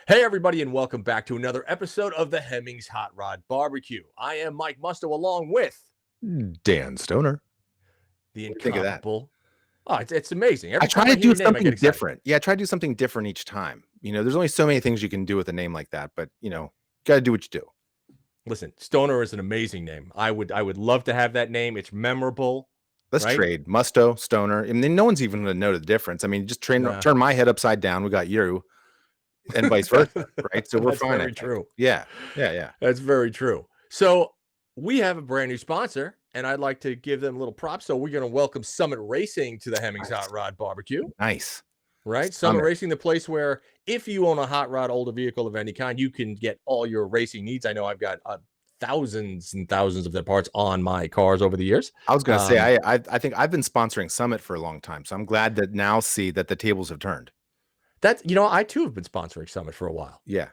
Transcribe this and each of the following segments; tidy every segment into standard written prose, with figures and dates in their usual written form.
Hey, everybody, and welcome back to another episode of the Hemmings Hot Rod BBQ. I am Mike Musto, along with Dan Stoner. the What do you think of that? incomparable. Oh, it's amazing. I Every try time I to hear do your name, I get something excited. different. Yeah, I try to do something different each time. There's only so many things you can do with a name like that, but got to do what you do. Listen, Stoner is an amazing name. I would love to have that name. It's memorable. Let's right? trade Musto, Stoner. I mean, no one's even going to know the difference. I mean, just turn my head upside down. We got you, and vice versa, right? So we're That's fine. very true. Yeah. That's very true. So we have a brand new sponsor, and I'd like to give them a little props. So we're going to welcome Summit Racing to the Hemmings Hot Rod BBQ. Nice. Right? Summit Racing, the place where if you own a hot rod, older vehicle of any kind, you can get all your racing needs. I know I've got thousands and thousands of their parts on my cars over the years. I was going to say, I think I've been sponsoring Summit for a long time, so I'm glad that now see that the tables have turned. I too have been sponsoring Summit for a while. Yeah,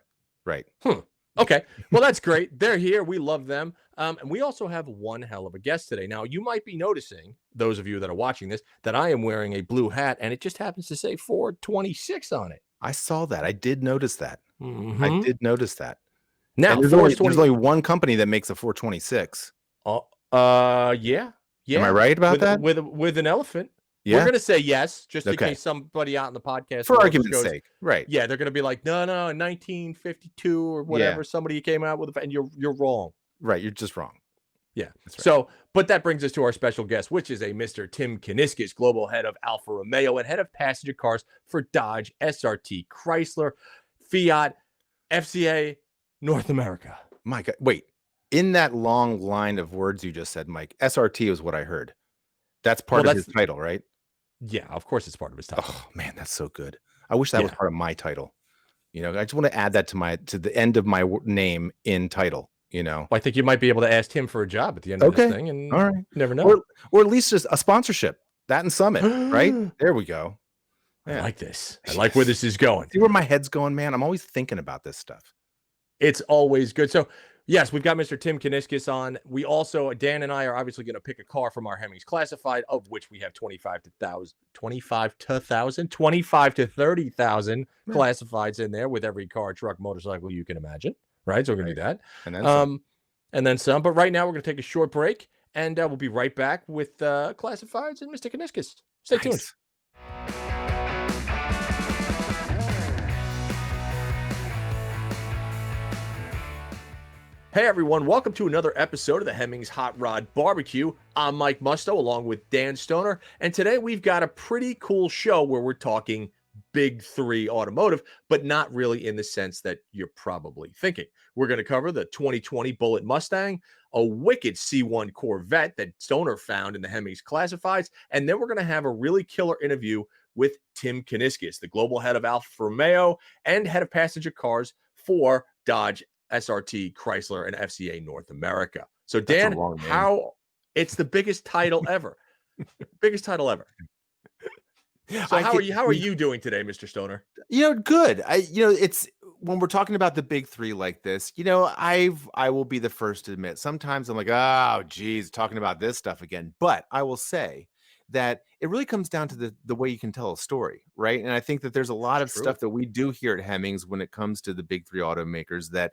right. Okay, well, that's great. They're here. We love them. And we also have one hell of a guest today. Now, you might be noticing, those of you that are watching this, that I am wearing a blue hat, and it just happens to say Ford 26 on it. I saw that. I did notice that. Mm-hmm. I did notice that. Now, there's only one company that makes a 426. Yeah. Am I right about that? With an elephant. Yeah. We're going to say yes, just in case somebody out in the podcast. For argument's sake. Right. Yeah, they're going to be like, no, 1952 or whatever. Somebody came out with and you're wrong. Right. You're just wrong. Yeah. That's right. So, but that brings us to our special guest, which is a Mr. Tim Kuniskis, global head of Alfa Romeo and head of passenger cars for Dodge SRT, Chrysler, FIAT, FCA, North America. My God. Wait. In that long line of words you just said, Mike, SRT is what I heard. That's part of his title, right? Yeah, of course it's part of his title. Oh, man, that's so good. I wish that was part of my title. I just want to add that to the end of my name in title. Well, I think you might be able to ask him for a job at the end of this thing, and all right, never know. Or at least just a sponsorship. That and Summit, right? There we go. Yeah. I like this. I like where this is going. See where my head's going, man? I'm always thinking about this stuff. It's always good. So, yes, we've got Mr. Tim Kuniskis on. We also, Dan and I are obviously going to pick a car from our Hemmings Classified, of which we have 25 to 30,000 classifieds in there with every car, truck, motorcycle you can imagine. Right? So we're going to do that. And then some. But right now we're going to take a short break, and we'll be right back with Classifieds and Mr. Kuniskis. Stay tuned. Hey everyone, welcome to another episode of the Hemmings Hot Rod BBQ. I'm Mike Musto along with Dan Stoner, and today we've got a pretty cool show where we're talking big three automotive, but not really in the sense that you're probably thinking. We're going to cover the 2020 Bullitt Mustang, a wicked C1 Corvette that Stoner found in the Hemmings Classifieds, and then we're going to have a really killer interview with Tim Kuniskis, the global head of Alfa Romeo and head of passenger cars for Dodge SRT, Chrysler, and FCA North America. So, Dan, it's the biggest title ever. Biggest title ever. So how are you doing today, Mr. Stoner? Good. It's when we're talking about the big three like this, I will be the first to admit sometimes I'm like, oh, geez, talking about this stuff again. But I will say that it really comes down to the way you can tell a story, right? And I think that there's a lot of stuff that we do here at Hemmings when it comes to the big three automakers that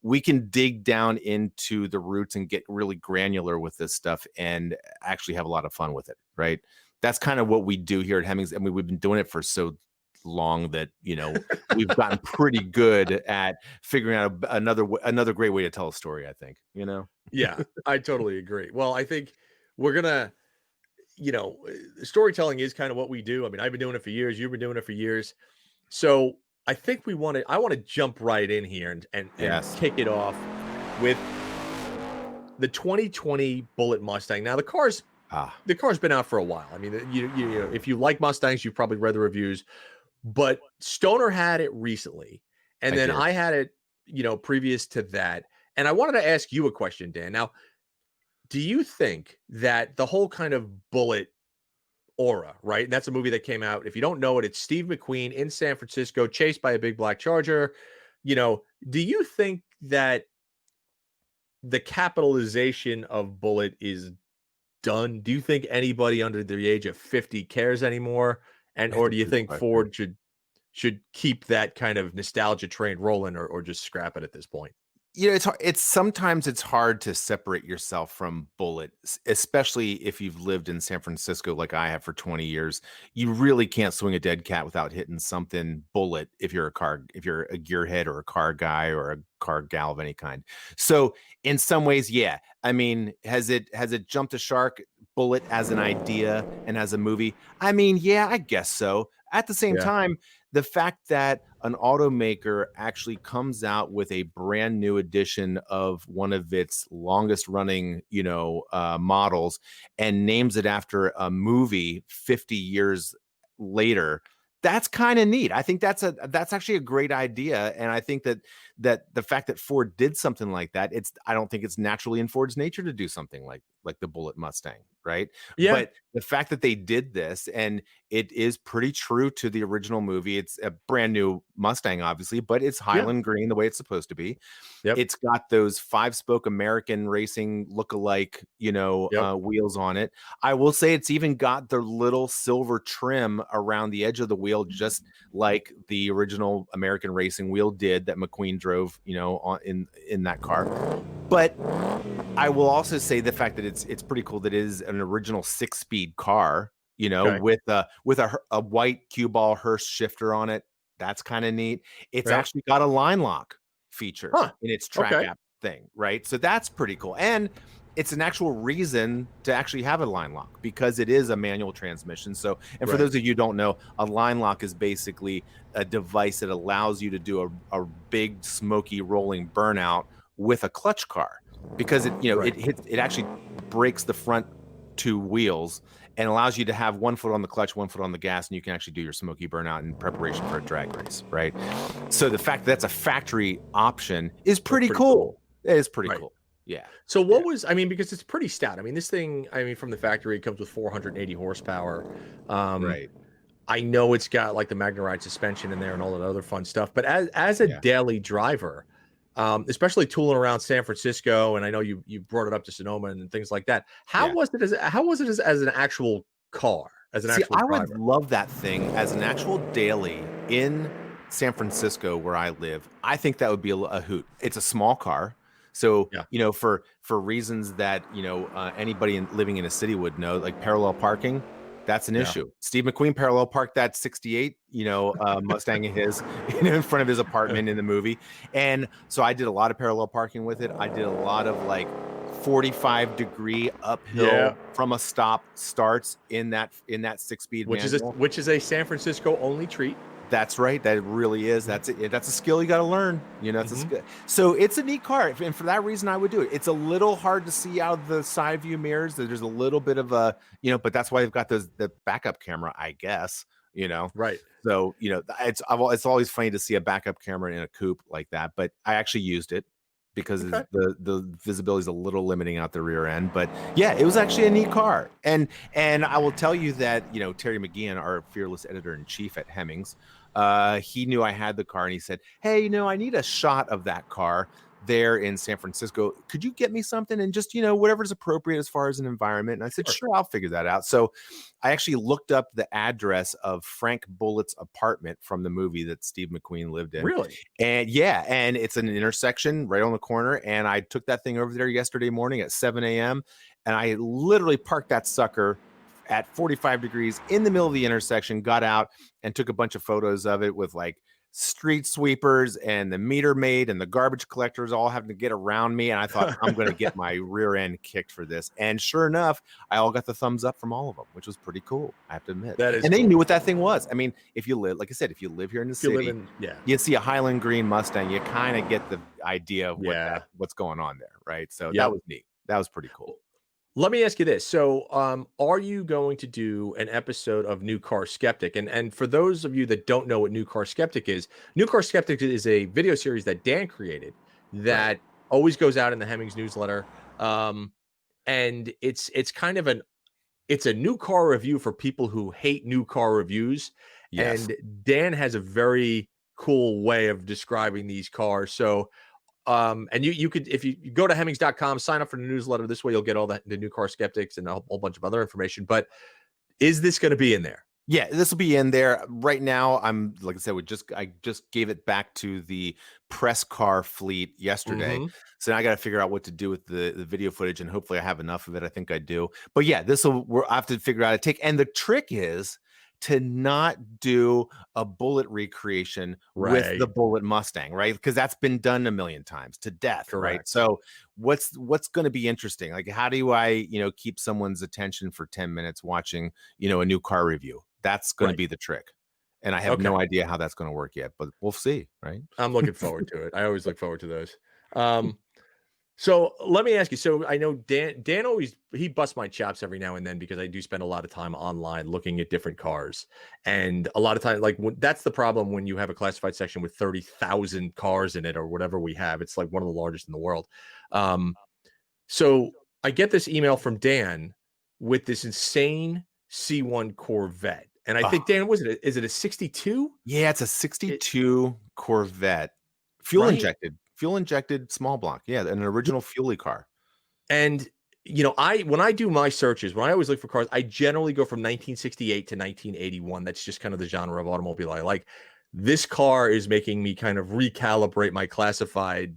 we can dig down into the roots and get really granular with this stuff and actually have a lot of fun with it, right? That's kind of what we do here at Hemmings. I mean, we've been doing it for so long that, we've gotten pretty good at figuring out another great way to tell a story, I think, Yeah, I totally agree. Well, I think we're going to, storytelling is kind of what we do. I mean, I've been doing it for years. You've been doing it for years. So I think I want to jump right in here and kick it off with the 2020 Bullitt Mustang. Now, the car's been out for a while. I mean, if you like Mustangs, you've probably read the reviews, but Stoner had it recently. And then I had it, previous to that. And I wanted to ask you a question, Dan. Now, do you think that the whole kind of Bullitt aura, right? And that's a movie that came out. If you don't know it, it's Steve McQueen in San Francisco, chased by a big black Charger. Do you think that the capitalization of Bullitt is done? Do you think anybody under the age of 50 cares anymore? Or do you think Ford should keep that kind of nostalgia train rolling, or just scrap it at this point? You know, it's sometimes it's hard to separate yourself from Bullitt, especially if you've lived in San Francisco like I have for 20 years. You really can't swing a dead cat without hitting something Bullitt if you're a gearhead or a car guy or a car gal of any kind. So in some ways, yeah. I mean, has it jumped the shark, Bullitt as an idea and as a movie? I mean, yeah, I guess so. At the same Yeah. time, the fact that an automaker actually comes out with a brand new edition of one of its longest running, models, and names it after a movie 50 years later, that's kind of neat. I think that's actually a great idea. And I think that the fact that Ford did something like that, I don't think it's naturally in Ford's nature to do something like the Bullitt Mustang, right? Yeah. But the fact that they did this, and it is pretty true to the original movie. It's a brand new Mustang, obviously, but it's Highland green the way it's supposed to be. Yep. It's got those 5-spoke American racing look-alike, wheels on it. I will say it's even got the little silver trim around the edge of the wheel, just like the original American racing wheel did that McQueen drove, in that car. But I will also say the fact that it's pretty cool that it is an original 6-speed car, Okay. with a white cue ball Hurst shifter on it. That's kind of neat. It's Yeah. actually got a line lock feature Huh. in its track Okay. app thing, right? So that's pretty cool. And it's an actual reason to actually have a line lock, because it is a manual transmission. So, and for Right. those of you who don't know, a line lock is basically a device that allows you to do a big smoky rolling burnout with a clutch car, because Right. it actually breaks the front 2 wheels and allows you to have 1 foot on the clutch, 1 foot on the gas, and you can actually do your smoky burnout in preparation for a drag race, right? So the fact that that's a factory option is pretty cool. It is pretty Right. cool. Yeah. So what was, I mean, because it's pretty stout. I mean, this thing, I mean, from the factory, it comes with 480 horsepower. Right. I know it's got like the Magnaride suspension in there and all that other fun stuff. But as a Yeah. daily driver, especially tooling around San Francisco, and I know you brought it up to Sonoma and things like that. How Yeah. was it as an actual car, as an See, actual I would driver? love that thing as an actual daily in San Francisco where I live. I think that would be a hoot. It's a small car. So, Yeah. for reasons that, anybody living in a city would know, like parallel parking, that's an Yeah. issue. Steve McQueen parallel parked that 68, Mustang of his, in front of his apartment in the movie. And so I did a lot of parallel parking with it. I did a lot of like 45-degree uphill Yeah. from a stop starts in that 6-speed manual. Which is a San Francisco only treat. That's right. That really is. That's it. That's a skill you got to learn. That's a Mhm. skill. So it's a neat car, and for that reason, I would do it. It's a little hard to see out of the side view mirrors. There's a little bit of a, but that's why they've got the backup camera, I guess. Right. So it's always funny to see a backup camera in a coupe like that. But I actually used it because Okay. the visibility is a little limiting out the rear end. But yeah, it was actually a neat car. And I will tell you that Terry McGeehan, our fearless editor in chief at Hemmings, he knew I had the car, and he said, "Hey, I need a shot of that car there in San Francisco. Could you get me something, and just whatever's appropriate as far as an environment?" And I said, "Sure, I'll figure that out." So I actually looked up the address of Frank Bullitt's apartment from the movie that Steve McQueen lived in. Really? And yeah, and it's an intersection right on the corner. And I took that thing over there yesterday morning at 7 a.m. and I literally parked that sucker at 45 degrees in the middle of the intersection, got out and took a bunch of photos of it with like street sweepers and the meter maid and the garbage collectors all having to get around me. And I thought, I'm going to get my rear end kicked for this. And sure enough, I all got the thumbs up from all of them, which was pretty cool, I have to admit. That is and they cool. knew what that thing was. I mean, if you live, like I said, if you live here in the If you city, live in, yeah. you see a Highland Green Mustang, you kind of get the idea of Yeah. what's going on there, right? So Yep. that was neat. That was pretty cool. Let me ask you this. So, are you going to do an episode of New Car Skeptic? And for those of you that don't know what New Car Skeptic is, New Car Skeptic is a video series that Dan created that always goes out in the Hemmings newsletter. And it's kind of it's a new car review for people who hate new car reviews. Yes. And Dan has a very cool way of describing these cars. So, and you could, if you go to Hemmings.com, sign up for the newsletter. This way you'll get all the New Car Skeptics and a whole bunch of other information. But is this going to be in there? Yeah, this will be in there right now. I'm like I said, I just gave it back to the press car fleet yesterday, Mm-hmm. so now I got to figure out what to do with the video footage, and hopefully I have enough of it. I think I do, but yeah, I have to figure out a take. And the trick is to not do a Bullitt recreation with the Right. Bullitt Mustang, right? Because that's been done a million times to death, right? Correct. So what's going to be interesting? Like, how do I keep someone's attention for 10 minutes watching a new car review? That's going to Right. be the trick. And I have Okay. no idea how that's going to work yet, but we'll see, right? I'm looking forward to it. I always look forward to those. So let me ask you. So I know Dan always he busts my chops every now and then because I do spend a lot of time online looking at different cars, and a lot of time that's the problem when you have a classified section with 30,000 cars in it or whatever we have. It's like one of the largest in the world. Um, so I get this email from Dan with this insane C1 Corvette, and I Oh, think Dan, is it a 62? yeah, it's a It, 62 Corvette, right? fuel injected small block. Yeah, an original fuelie car. And I when I do my searches, when I always look for cars, I generally go from 1968 to 1981. That's just kind of the genre of automobile I like. This car is making me kind of recalibrate my classified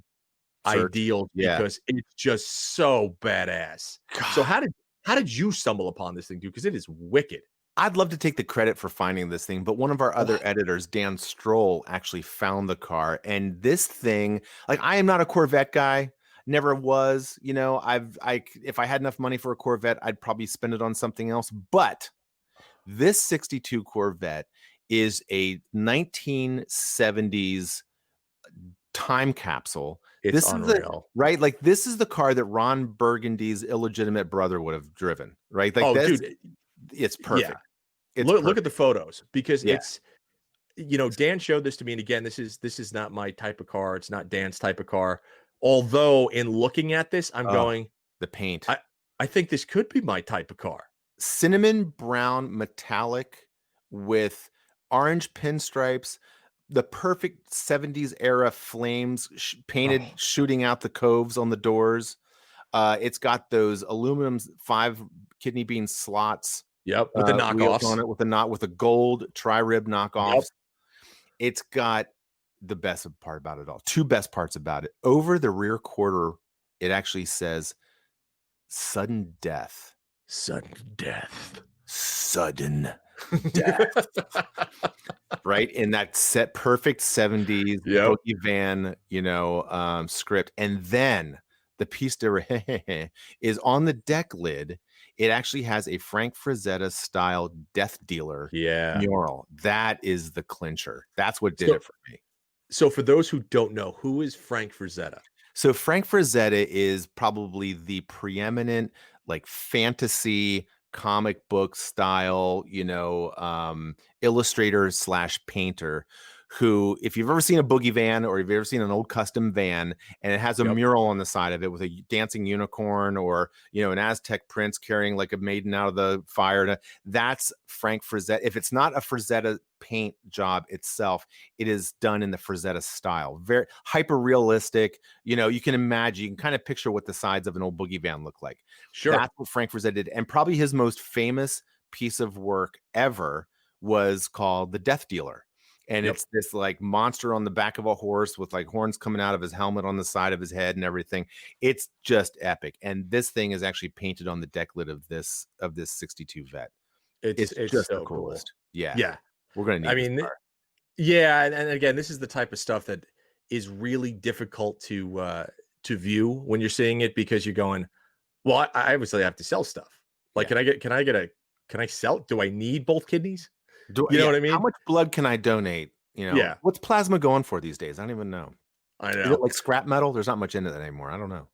Search. ideals Yeah. because it's just so badass. So God, how did you stumble upon this thing, dude? Because it is wicked. I'd love to take the credit for finding this thing, but one of our other editors, Dan Stroll, actually found the car. And this thing, like, I am not a Corvette guy, never was. If I had enough money for a Corvette, I'd probably spend it on something else. But this 62 Corvette is a 1970s time capsule. It's This is the unreal. right, like, this is the car that Ron Burgundy's illegitimate brother would have driven, right? Like, Oh, this, dude, it's yeah. perfect. It's Look at the perfect. photos because Yeah. it's Dan showed this to me, and again, this is not my type of car. It's not Dan's type of car. Although, in looking at this, I'm Oh, going, the paint. I I think this could be my type of car. Cinnamon brown metallic with orange pinstripes, the perfect 70s era flames painted Oh, shooting out the coves on the doors. It's got those aluminum 5 kidney bean slots, yep, with the wheels on knockoffs. it with the gold tri-rib Yep. knockoffs. It's got the best part about it all. Two best parts about it. Over the rear quarter, it actually says sudden death. Sudden death. Sudden death. Right? In that perfect 70s Yep. boogie van, script. And then the piece de resistance is on the deck lid. It actually has a Frank Frazetta style death dealer Yeah. mural. That is the clincher. That's what did So it for me. so for those who don't know, who is Frank Frazetta? So Frank Frazetta is probably the preeminent, like, fantasy comic book style, illustrator slash painter who, if you've ever seen a boogie van or if you've ever seen an old custom van and it has a Yep. mural on the side of it with a dancing unicorn or, an Aztec prince carrying like a maiden out of the fire, that's Frank Frazetta. If it's not a Frazetta paint job itself, it is done in the Frazetta style, very hyper realistic. You can imagine, you can kind of picture what the sides of an old boogie van look like. Sure. That's what Frank Frazetta did. And probably his most famous piece of work ever was called The Death Dealer. And Yep. it's this like monster on the back of a horse with like horns coming out of his helmet on the side of his head and everything. It's just epic. And this thing is actually painted on the deck lid of this 62 Vet. It's It's it's just the so cool. coolest. Yeah. Yeah. We're gonna I need this mean, car. yeah, and again, this is the type of stuff that is really difficult to view when you're seeing it because you're going, well, I obviously have to sell stuff. Like, Yeah. can I sell? Do I need both kidneys? You know Yeah. what I How mean? much blood can I donate? Yeah, What's plasma going for these days? I don't even know. I Is it know. like scrap metal? There's not much in it anymore. I don't know.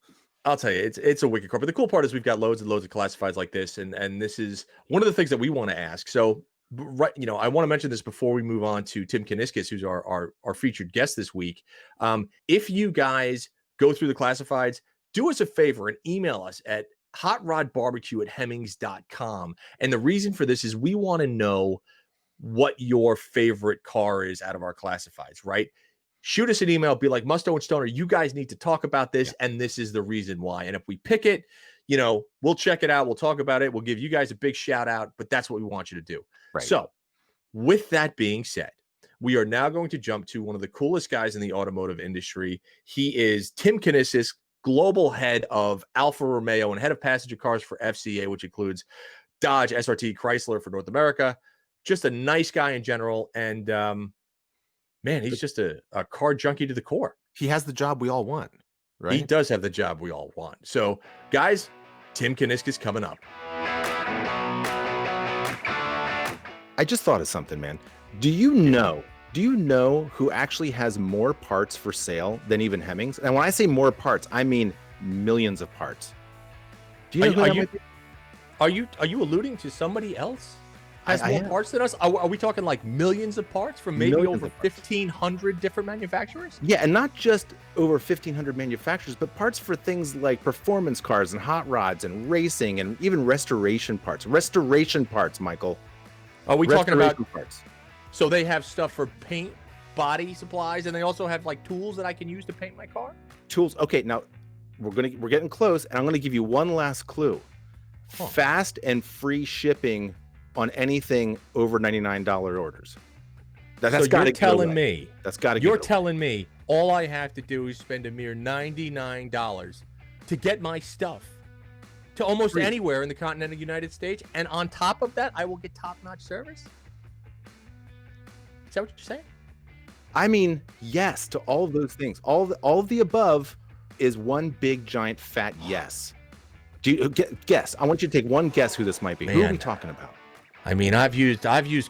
I'll tell you, it's a wicked car. But the cool part is we've got loads and loads of classifieds like this, and this is one of the things that we want to ask. So, right, I want to mention this before we move on to Tim Kuniskis, who's our featured guest this week. If you guys go through the classifieds, do us a favor and email us at hotrodbbq@hemmings.com. And the reason for this is we want to know what your favorite car is out of our classifieds, right? Shoot us an email, be like, Musto and Stoner, you guys need to talk about this, Yeah. and this is the reason why. And if we pick it, we'll check it out, we'll talk about it, we'll give you guys a big shout out, but that's what we want you to do. Right. So with that being said, we are now going to jump to one of the coolest guys in the automotive industry. He is Tim Kuniskis, global head of Alfa Romeo and head of passenger cars for FCA, which includes Dodge SRT Chrysler for North America. Just a nice guy in general. And man, he's just a car junkie to the core. He has the job we all want, right? He does have the job we all want. So, guys, Tim Kuniskis coming up. I just thought of something, man. Do you know who actually has more parts for sale than even Hemmings? And when I say more parts, I mean millions of parts. Do you know are you alluding to somebody else has more parts than us? Are we talking like millions of parts from maybe over 1,500 different manufacturers? Yeah, and not just over 1,500 manufacturers, but parts for things like performance cars and hot rods and racing and even restoration parts. Restoration parts, Michael. Are we talking about parts? So they have stuff for paint, body supplies, and they also have like tools that I can use to paint my car? Tools. Okay, now we're getting close, and I'm gonna give you one last clue. Fast and free shipping on anything over $99 orders. That's so you're telling me that's got to. You're telling me all I have to do is spend a mere $99 to get my stuff to almost anywhere in the continental United States, and on top of that, I will get top-notch service? Is that what you're saying? I mean, yes to all of those things. All of the above is one big giant fat yes. Do you guess? I want you to take one guess who this might be. Man. Who are we talking about? I mean, I've used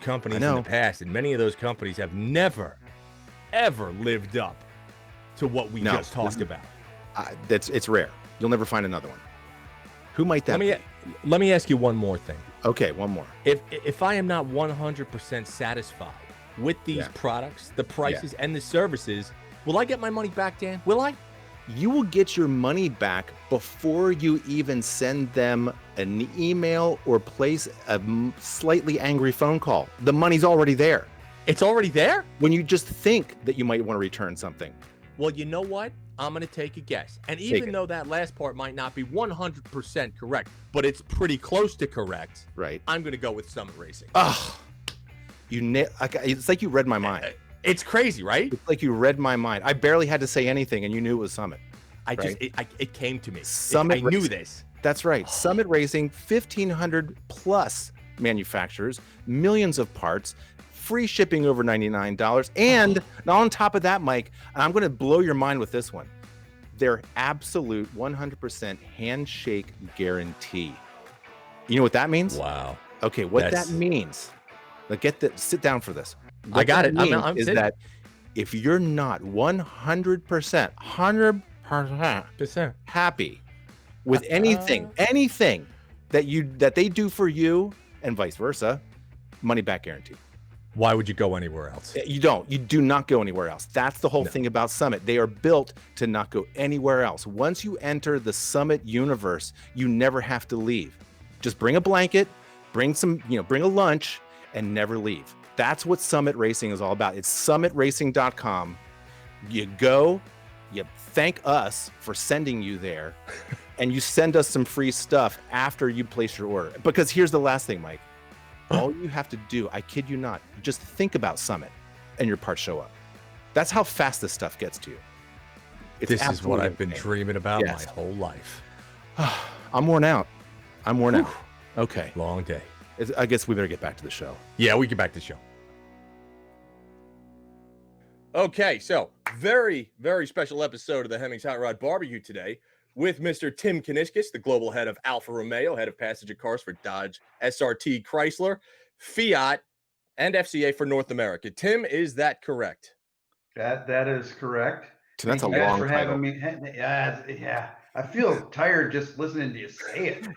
companies in the past, and many of those companies have never, ever lived up to what we just talked about. It's rare. You'll never find another one. Who might that be? Let me ask you one more thing. Okay, one more. If I am not 100% satisfied with these products, the prices, and the services, will I get my money back, Dan? Will I? You will get your money back before you even send them an email or place a slightly angry phone call. The money's already there. It's already there? When you just think that you might want to return something. Well, you know what? I'm going to take a guess. And even though that last part might not be 100% correct, but it's pretty close to correct, right? I'm going to go with Summit Racing. Oh, it's like you read my mind. It's crazy, right? It's like you read my mind. I barely had to say anything, and you knew it was Summit. It came to me. Summit. I knew this. That's right. Summit Racing, 1,500 plus manufacturers, millions of parts, free shipping over $99, and on top of that, Mike, and I'm going to blow your mind with this one. Their absolute 100% handshake guarantee. You know what that means? Wow. Okay, that means. Sit down for this. I got it. I'm is that if you're not 100% happy with anything that they do for you and vice versa, money back guarantee. Why would you go anywhere else? You do not go anywhere else. That's the whole thing about Summit. They are built to not go anywhere else. Once you enter the Summit universe, you never have to leave. Just bring a blanket, bring a lunch, and never leave. That's what Summit Racing is all about. It's summitracing.com. You go, you thank us for sending you there, and you send us some free stuff after you place your order. Because here's the last thing, Mike. All you have to do, I kid you not, just think about Summit and your parts show up. That's how fast this stuff gets to you. This is what I've been dreaming about my whole life. I'm worn out. Okay. Long day. I guess we better get back to the show. Yeah, we get back to the show. Okay, so very, very special episode of the Hemmings Hot Rod BBQ today with Mr. Tim Kuniskis, the global head of Alfa Romeo, head of passenger cars for Dodge SRT Chrysler, FIAT, and FCA for North America. Tim, is that correct? That is correct. Tim, that's a long for title. Having me. Yeah. I feel tired just listening to you say it.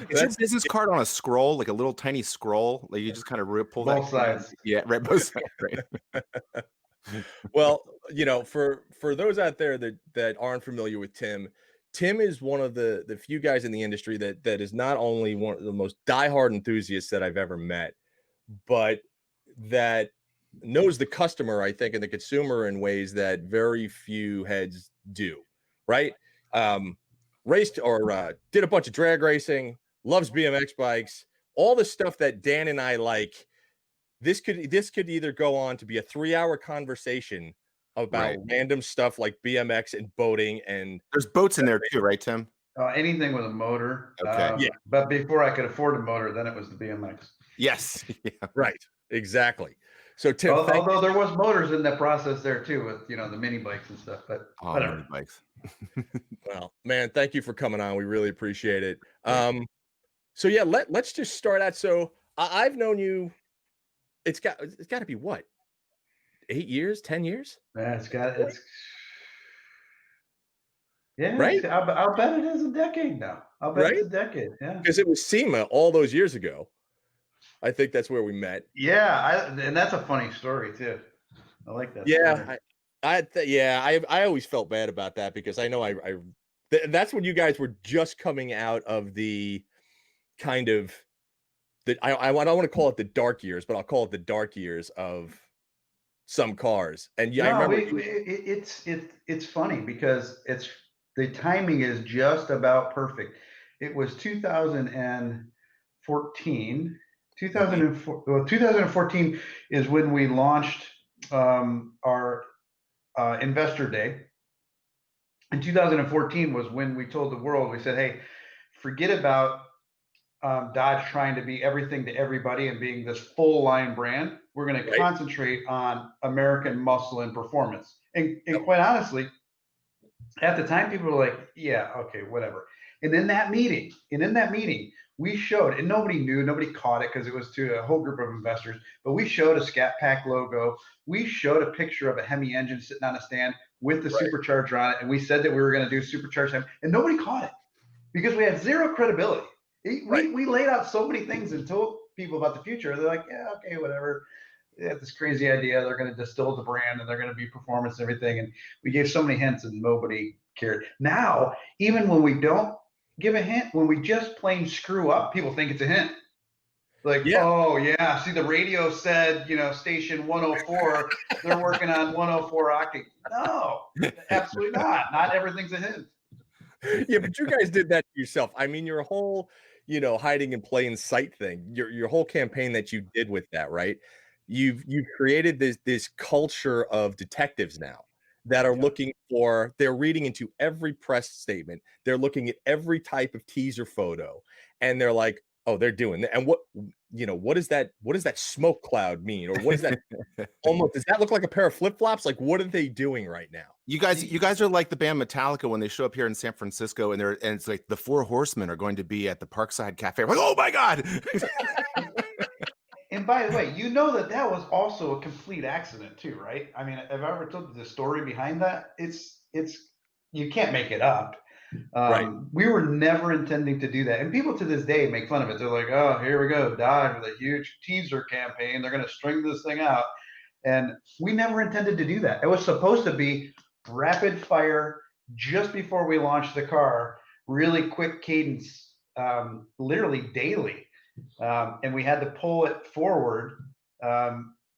Is your business card on a scroll, like a little tiny scroll? Like you just kind of pull both sides. Yeah, right. Both sides. Right. Well, for those out there that aren't familiar with Tim is one of the few guys in the industry that is not only one of the most diehard enthusiasts that I've ever met, but that knows the customer, I think, and the consumer in ways that very few heads do. Right? Raced or did a bunch of drag racing, loves BMX bikes, all the stuff that Dan and I like. This could either go on to be a 3-hour conversation about random stuff like BMX and boating, and there's boats in there too, right, Tim? Anything with a motor. Okay. Yeah. But before I could afford a motor, then it was the BMX. Yes. Yeah. Right. Exactly. So Tim, although there was motors in the process there too, with the mini bikes and stuff. But whatever. Mini bikes. Well, man, thank you for coming on. We really appreciate it. So yeah, let's just start out. So I've known you. It's got to be what, 8 years, 10 years? Yeah, right. I'll bet it is a decade now. I'll bet it's a decade. Yeah, because it was SEMA all those years ago. I think that's where we met. Yeah, and that's a funny story too. I like that. Yeah, I always felt bad about that because I know that's when you guys were just coming out of the kind of I don't want to call it the dark years, but I'll call it the dark years of some cars. And yeah, I remember it's funny because the timing is just about perfect. It was 2014. 2014 is when we launched our investor day. And 2014 was when we told the world, we said, hey, forget about Dodge trying to be everything to everybody and being this full line brand. We're going to concentrate on American muscle and performance. And quite honestly, at the time, people were like, yeah, okay, whatever. And in that meeting, we showed, and nobody knew, nobody caught it because it was to a whole group of investors, but we showed a Scat Pack logo. We showed a picture of a Hemi engine sitting on a stand with the supercharger on it. And we said that we were going to do supercharged Hemi, and nobody caught it because we had zero credibility. We laid out so many things and told people about the future. They're like, yeah, okay, whatever. They have this crazy idea. They're going to distill the brand and they're going to be performance and everything. And we gave so many hints and nobody cared. Now, even when we don't give a hint, when we just plain screw up, people think it's a hint. Like, oh yeah, see the radio said, station 104, they're working on 104 octane. No, absolutely not. Not everything's a hint. Yeah, but you guys did that to yourself. I mean, your whole, hiding in plain sight thing, your whole campaign that you did with that, right? You've created this culture of detectives now that are they're reading into every press statement. They're looking at every type of teaser photo and they're like, oh, they're doing that. And what does that smoke cloud mean? Or what is that? Does that look like a pair of flip-flops? Like, what are they doing right now? You guys are like the band Metallica when they show up here in San Francisco and it's like the Four Horsemen are going to be at the Parkside Cafe. We're like, oh my God. And by the way, that was also a complete accident too, right? I mean, have I ever told you the story behind that? It's you can't make it up. We were never intending to do that. And people to this day make fun of it. They're like, oh, here we go, Dodge with a huge teaser campaign. They're going to string this thing out. And we never intended to do that. It was supposed to be rapid fire just before we launched the car, really quick cadence, literally daily. And we had to pull it forward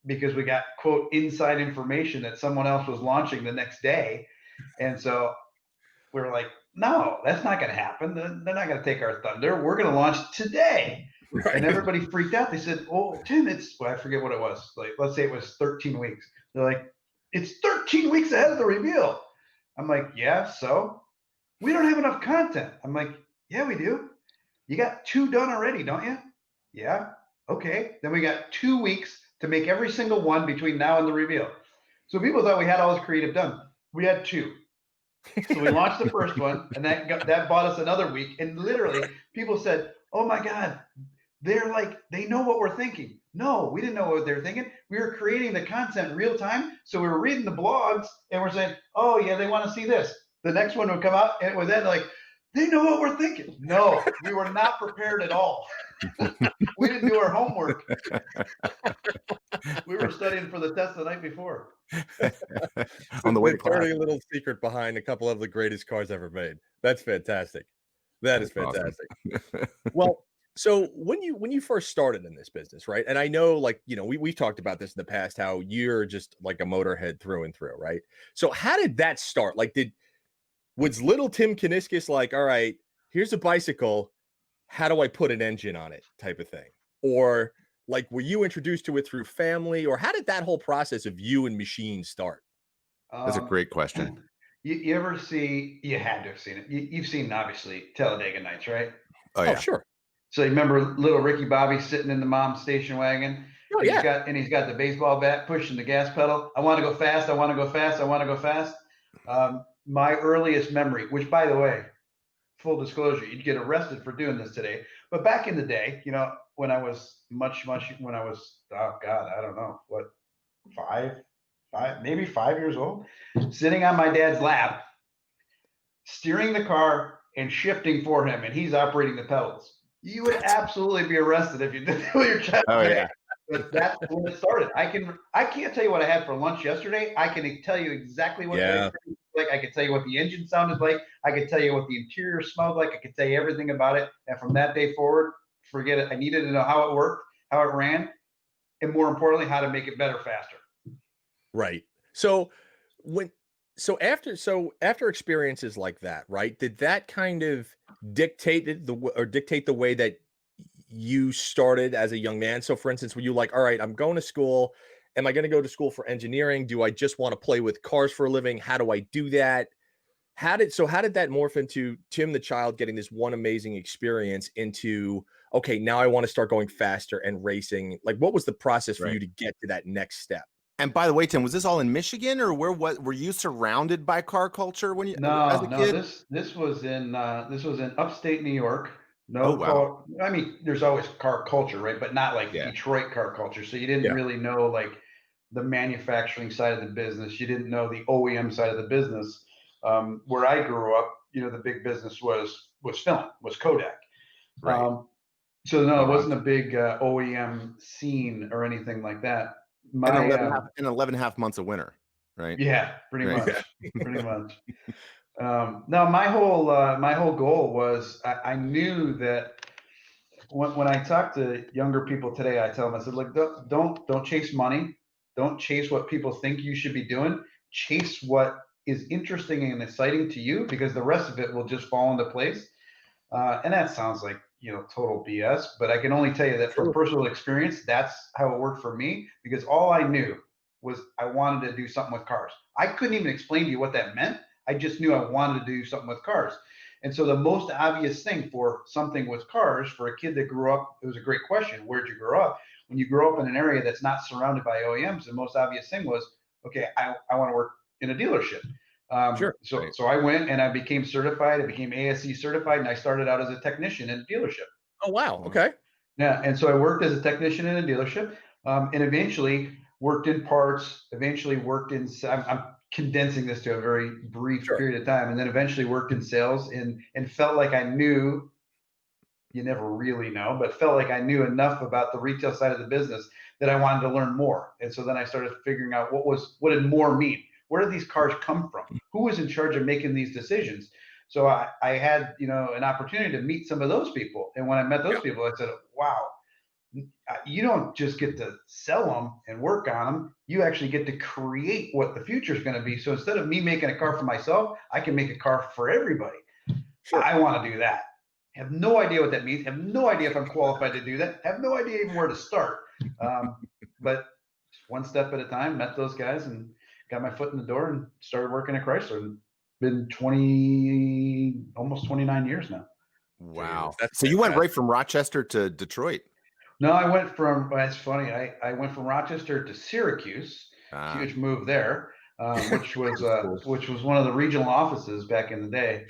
because we got, quote, inside information that someone else was launching the next day. And so we were like, no, that's not going to happen. They're not going to take our thunder. We're going to launch today. Right. And everybody freaked out. They said, oh, Tim, I forget what it was. Like, let's say it was 13 weeks. They're like, it's 13 weeks ahead of the reveal. I'm like, yeah, so? We don't have enough content. I'm like, yeah, we do. You got 2 done already, don't you? Yeah. Okay. Then we got 2 weeks to make every single one between now and the reveal. So people thought we had all this creative done. We had 2. So we launched the first one, and that bought us another week. And literally, people said, "Oh my God, they know what we're thinking." No, we didn't know what they're thinking. We were creating the content real time, so we were reading the blogs, and we're saying, "Oh yeah, they want to see this." The next one would come out, and it was then like, "They know what we're thinking." No, we were not prepared at all. We didn't do our homework. We were studying for the test the night before. On the way to class. Dirty little secret behind a couple of the greatest cars ever made. That's fantastic. That's fantastic. Awesome. Well, so when you first started in this business, right? And I know, like, we've talked about this in the past, how you're just like a motorhead through and through, right? So how did that start? Like, was little Tim Kuniskis like, all right, here's a bicycle, how do I put an engine on it type of thing? Or like, were you introduced to it through family, or how did that whole process of you and machines start? That's a great question. You ever see, you had to have seen it. You've seen, obviously, Talladega Nights, right? Oh, Oh, yeah. sure. So you remember little Ricky Bobby sitting in the mom's station wagon? Oh, He's yeah. got the baseball bat pushing the gas pedal. I want to go fast. I want to go fast. I want to go fast. My earliest memory, which, by the way, full disclosure, you'd get arrested for doing this today. But back in the day, you know, when I was when I was, oh God, I don't know, what, maybe 5 years old, sitting on my dad's lap, steering the car and shifting for him, and he's operating the pedals. You would absolutely be arrested if you did that with your child. Oh, yeah. But that's when it started. I can't tell you what I had for lunch yesterday. I can tell you exactly what the experience was like. I can tell you what the engine sounded like. I can tell you what the interior smelled like. I can tell you everything about it. And from that day forward, forget it. I needed to know how it worked, how it ran, and more importantly, how to make it better faster. Right. So after experiences like that, right? Did that kind of dictate the way that you started as a young man? So for instance, were you like, all right, I'm going to school. Am I going to go to school for engineering? Do I just want to play with cars for a living? How do I do that? How did that morph into Tim the child getting this one amazing experience into, okay, now I want to start going faster and racing? Like, what was the process for you to get to that next step? And by the way, Tim, was this all in Michigan, or were you surrounded by car culture when you as a kid? This was in upstate New York. Oh, wow. I mean, there's always car culture, right? But not like Detroit car culture. So you didn't really know like the manufacturing side of the business. You didn't know the OEM side of the business. Where I grew up, you know, the big business was film, was Kodak. Right. So no, it wasn't a big OEM scene or anything like that. And 11 and a half months of winter, right? Yeah, pretty much. Pretty much. No, my whole goal was I knew that when I talk to younger people today, I tell them, I said, look, don't chase money, don't chase what people think you should be doing. Chase what is interesting and exciting to you, because the rest of it will just fall into place. And that sounds like, you know, total BS, but I can only tell you that from personal experience, that's how it worked for me, because all I knew was I wanted to do something with cars. I couldn't even explain to you what that meant. I just knew I wanted to do something with cars. And so the most obvious thing for something with cars, for a kid that grew up, it was a great question. Where'd you grow up? When you grow up in an area that's not surrounded by OEMs, the most obvious thing was, okay, I want to work in a dealership. So I went and I became certified. I became ASE certified, and I started out as a technician in a dealership. Oh, wow. Okay. Yeah. And so I worked as a technician in a dealership, and eventually worked in parts, eventually worked in, I'm condensing this to a very brief period of time, and then eventually worked in sales, and felt like I knew, you never really know, but felt like I knew enough about the retail side of the business that I wanted to learn more. And so then I started figuring out what did more mean? Where did these cars come from? Who was in charge of making these decisions? So I had, you know, an opportunity to meet some of those people. And when I met those people, I said, wow, you don't just get to sell them and work on them. You actually get to create what the future is going to be. So instead of me making a car for myself, I can make a car for everybody. I want to do that. Have no idea what that means. Have no idea if I'm qualified to do that. Have no idea even where to start. But one step at a time, met those guys and got my foot in the door and started working at Chrysler. Been almost 29 years now. Wow. So you went right from Rochester to Detroit. No, I went from, that's funny. I went from Rochester to Syracuse. Huge move there, which was one of the regional offices back in the day,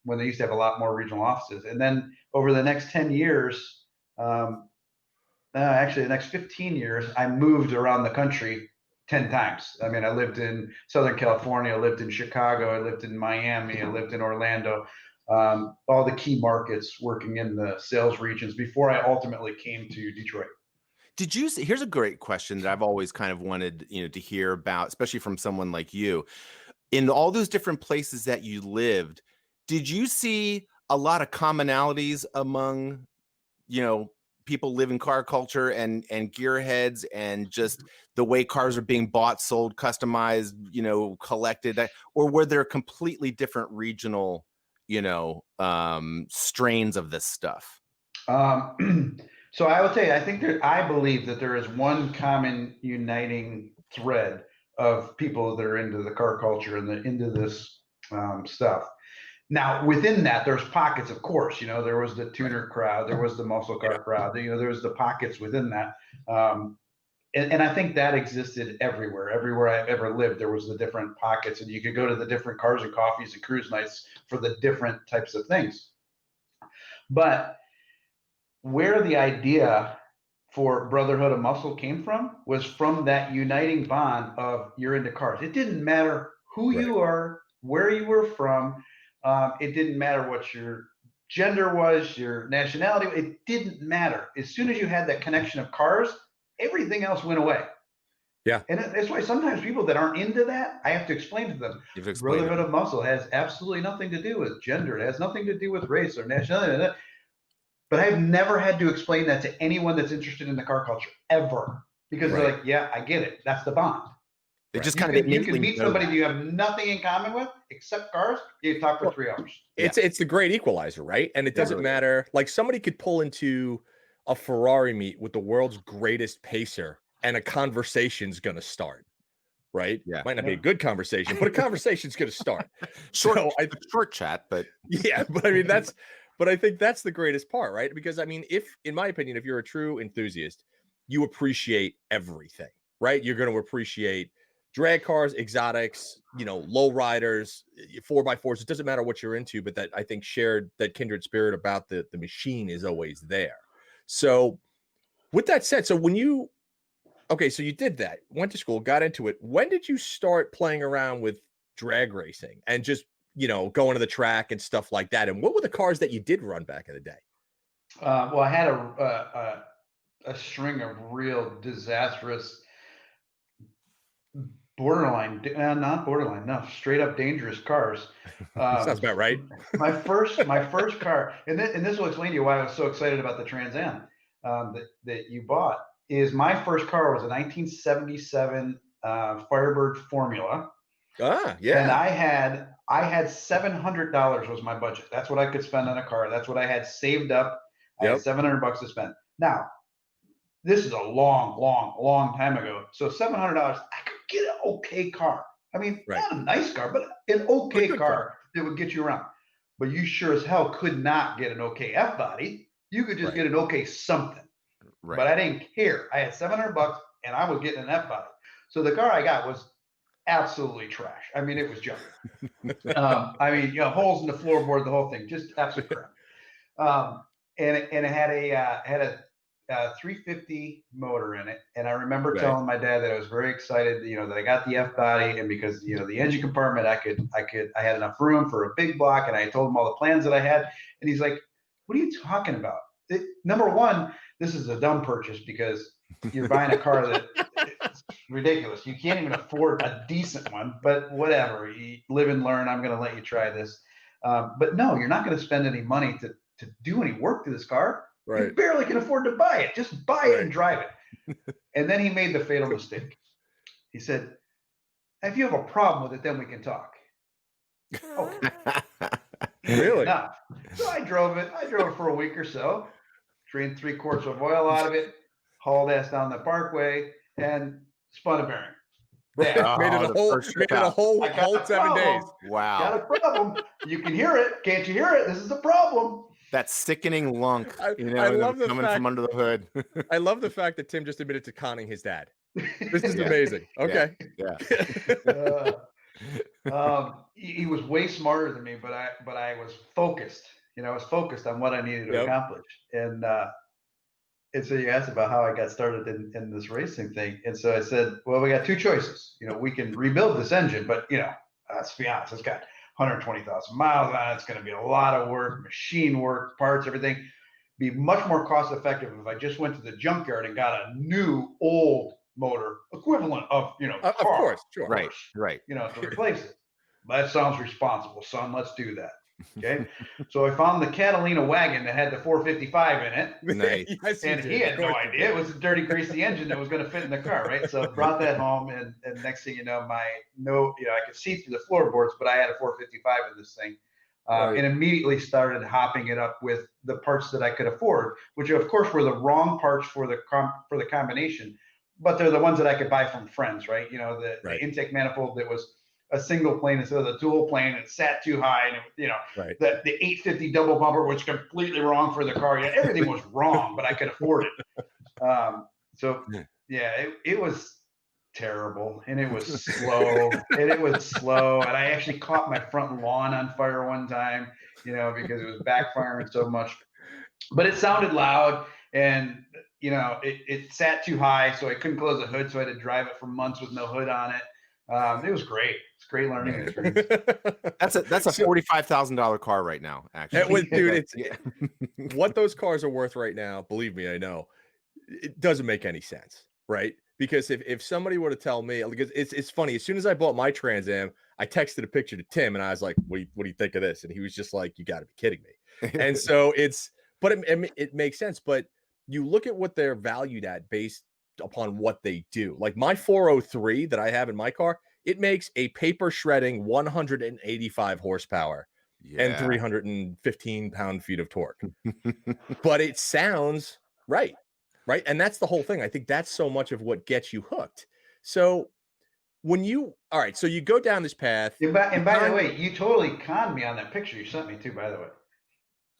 when they used to have a lot more regional offices. And then over the next 10 years, actually the next 15 years, I moved around the country 10 times. I mean, I lived in Southern California, I lived in Chicago, I lived in Miami, I lived in Orlando, all the key markets, working in the sales regions before I ultimately came to Detroit. Did you see, here's a great question that I've always kind of wanted, you know, to hear about, especially from someone like you. In all those different places that you lived, did you see a lot of commonalities among, you know, people live in car culture and gearheads, and just the way cars are being bought, sold, customized, you know, collected, or were there completely different regional, you know, strains of this stuff? So I will tell you, I believe that there is one common uniting thread of people that are into the car culture and into this stuff. Now, within that, there's pockets, of course. There was the tuner crowd, there was the muscle car crowd. There was the pockets within that. And I think that existed everywhere. Everywhere I've ever lived, there was the different pockets, and you could go to the different cars and coffees and cruise nights for the different types of things. But where the idea for Brotherhood of Muscle came from was from that uniting bond of you're into cars. It didn't matter who you are, where you were from. It didn't matter what your gender was, your nationality. It didn't matter. As soon as you had that connection of cars, everything else went away. Yeah. And that's why sometimes people that aren't into that, I have to explain to them, Brotherhood of Muscle has absolutely nothing to do with gender. It has nothing to do with race or nationality. But I've never had to explain that to anyone that's interested in the car culture ever, because they're like, yeah, I get it. That's the bond. They just you can meet somebody that you have nothing in common with except cars. You talk for 3 hours. It's the great equalizer, right? And it doesn't matter. Like somebody could pull into a Ferrari meet with the world's greatest pacer, and a conversation's going to start. Right? Yeah. Might not be a good conversation, but a conversation's going to start. Short chat, but yeah. But I mean, but I think that's the greatest part, right? Because I mean, in my opinion, if you're a true enthusiast, you appreciate everything, right? You're going to appreciate drag cars, exotics, low riders, 4x4s. It doesn't matter what you're into, but that I think that kindred spirit about the machine is always there. So with that said, so so you did that, went to school, got into it. When did you start playing around with drag racing and just, going to the track and stuff like that? And what were the cars that you did run back in the day? Well, I had a string of real disastrous, straight up dangerous cars. Sounds about right. my first car, and this will explain to you why I was so excited about the Trans Am that you bought. Is my first car was a 1977 Firebird Formula. Ah, yeah. And I had $700 was my budget. That's what I could spend on a car. That's what I had saved up. I had $700 to spend. Now, this is a long time ago. So $700, I could get an okay car. I mean, not a nice car, but an okay car that would get you around. But you sure as hell could not get an okay F-body. You could just get an okay something. Right. But I didn't care. I had $700 and I was getting an F-body. So the car I got was absolutely trash. I mean, it was junk. Holes in the floorboard, the whole thing, just absolute crap. And it had a 350 motor in it. And I remember telling my dad that I was very excited, that I got the F-body, and because, the engine compartment, I had enough room for a big block, and I told him all the plans that I had. And he's like, what are you talking about? Number one, this is a dumb purchase because you're buying a car that it's ridiculous. You can't even afford a decent one, but whatever. You live and learn. I'm going to let you try this. But no, you're not going to spend any money to do any work to this car. Right. You barely can afford to buy it. Just buy it and drive it. And then he made the fatal mistake. He said, if you have a problem with it, then we can talk. Okay. Really? No. So I drove it for a week or so, drained 3 quarts of oil out of it, hauled ass down the parkway, and spun a bearing. Made it a whole 7 days. Wow. Got a problem. You can hear it. Can't you hear it? This is the problem. That sickening lunk, I love the coming fact, from under the hood. I love the fact that Tim just admitted to conning his dad. This is amazing. Okay. Yeah. He was way smarter than me, but I was focused. I was focused on what I needed to accomplish. And so you asked about how I got started in this racing thing. And so I said, well, we got 2 choices. We can rebuild this engine, but let's be honest, it's got 120,000 miles on it. It's going to be a lot of work, machine work, parts, everything. Be much more cost effective if I just went to the junkyard and got a new old motor equivalent of of course, sure, right, to replace it. That sounds responsible, son. Let's do that. Okay. So I found the Catalina wagon that had the 455 in it. Nice. Yes, and he had no idea. It was a dirty, greasy engine that was going to fit in the car, right? So I brought that home, and next thing you know, I could see through the floorboards, but I had a 455 in this thing. and immediately started hopping it up with the parts that I could afford, which of course were the wrong parts for the combination, but they're the ones that I could buy from friends, right? You know, the intake manifold that was a single plane instead of the dual plane. It sat too high, and the 850 double bumper was completely wrong for the car. Yeah, everything was wrong, but I could afford it. So yeah, it was terrible, and it was slow, and I actually caught my front lawn on fire one time, because it was backfiring so much. But it sounded loud, and it sat too high, so I couldn't close the hood, so I had to drive it for months with no hood on it. It was great. It's a great learning experience. That's a $45,000 car right now, actually. Dude, what those cars are worth right now, believe me, I know, it doesn't make any sense, right? Because if somebody were to tell me, because it's funny, as soon as I bought my Trans Am, I texted a picture to Tim, and I was like, what do you think of this? And he was just like, you got to be kidding me. And so it makes sense, but you look at what they're valued at based upon what they do. Like my 403 that I have in my car, it makes a paper shredding 185 horsepower and 315 pound-feet of torque. But it sounds right. And that's the whole thing. I think that's so much of what gets you hooked. So so you go down this path. And by the way, you totally conned me on that picture you sent me too, by the way.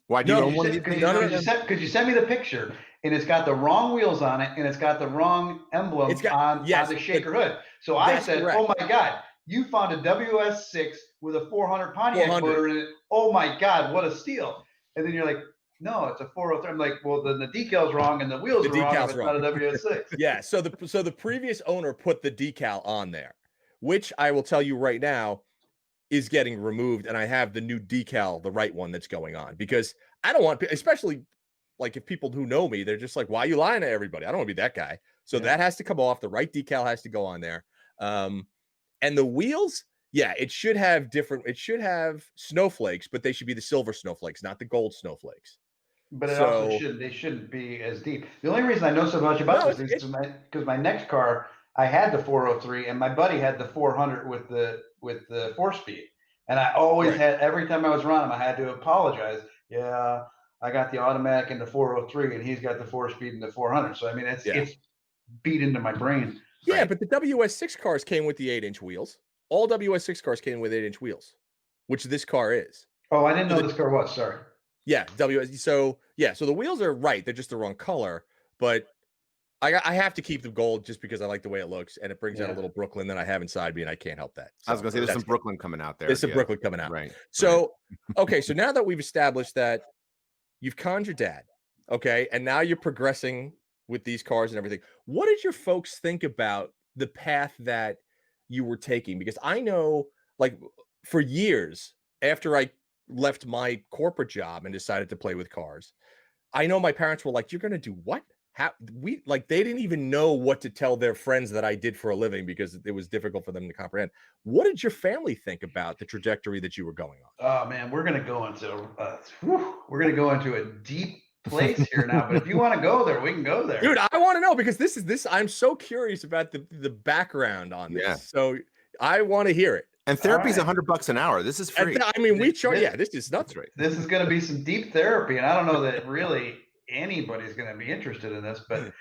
Why do you own one of these? Could you send me the picture? And it's got the wrong wheels on it, and it's got the wrong emblem on the shaker hood. So I said, correct. Oh my God, you found a WS6 with a 400 Pontiac motor in it. Oh my God, what a steal. And then you're like, no, it's a 403. I'm like, well, then the decal's wrong and the wheels are wrong. It's not a WS6. Yeah. So the previous owner put the decal on there, which I will tell you right now is getting removed. And I have the new decal, the right one that's going on, because I don't want, especially like if people who know me, they're just like, why are you lying to everybody? I don't want to be that guy. So that has to come off. The right decal has to go on there. And the wheels, it should have snowflakes, but they should be the silver snowflakes, not the gold snowflakes. But they shouldn't be as deep. The only reason I know so much about this is because my next car, I had the 403, and my buddy had the 400 with the 4-speed, and I always had, every time I was around him, I had to apologize. Yeah, I got the automatic in the 403, and he's got the 4-speed in the 400. So I mean, it's beat into my brain. Yeah, but the WS6 cars came with the 8-inch wheels. All WS6 cars came with 8-inch wheels, which this car is. Oh, I didn't know this car was. Sorry. Yeah, so the wheels are right. They're just the wrong color, but I have to keep the gold just because I like the way it looks, and it brings out a little Brooklyn that I have inside me, and I can't help that. So I was going to say, there's some Brooklyn coming out there. There's some Brooklyn coming out. Right. So, okay, so now that we've established that you've conned your dad, okay, and now you're progressing with these cars and everything, what did your folks think about the path that you were taking? Because I know, like, for years after I left my corporate job and decided to play with cars, I know my parents were like, you're going to do what? They didn't even know what to tell their friends that I did for a living because it was difficult for them to comprehend. What did your family think about the trajectory that you were going on? Oh man, we're going to go into a deep place here now, but if you want to go there, we can go there. Dude, I want to know, because this I'm so curious about the background on this. Yeah. So I want to hear it. And therapy's $100 an hour. This is free. I mean, we charge. This is nuts, right? This is going to be some deep therapy, and I don't know that really anybody's going to be interested in this. But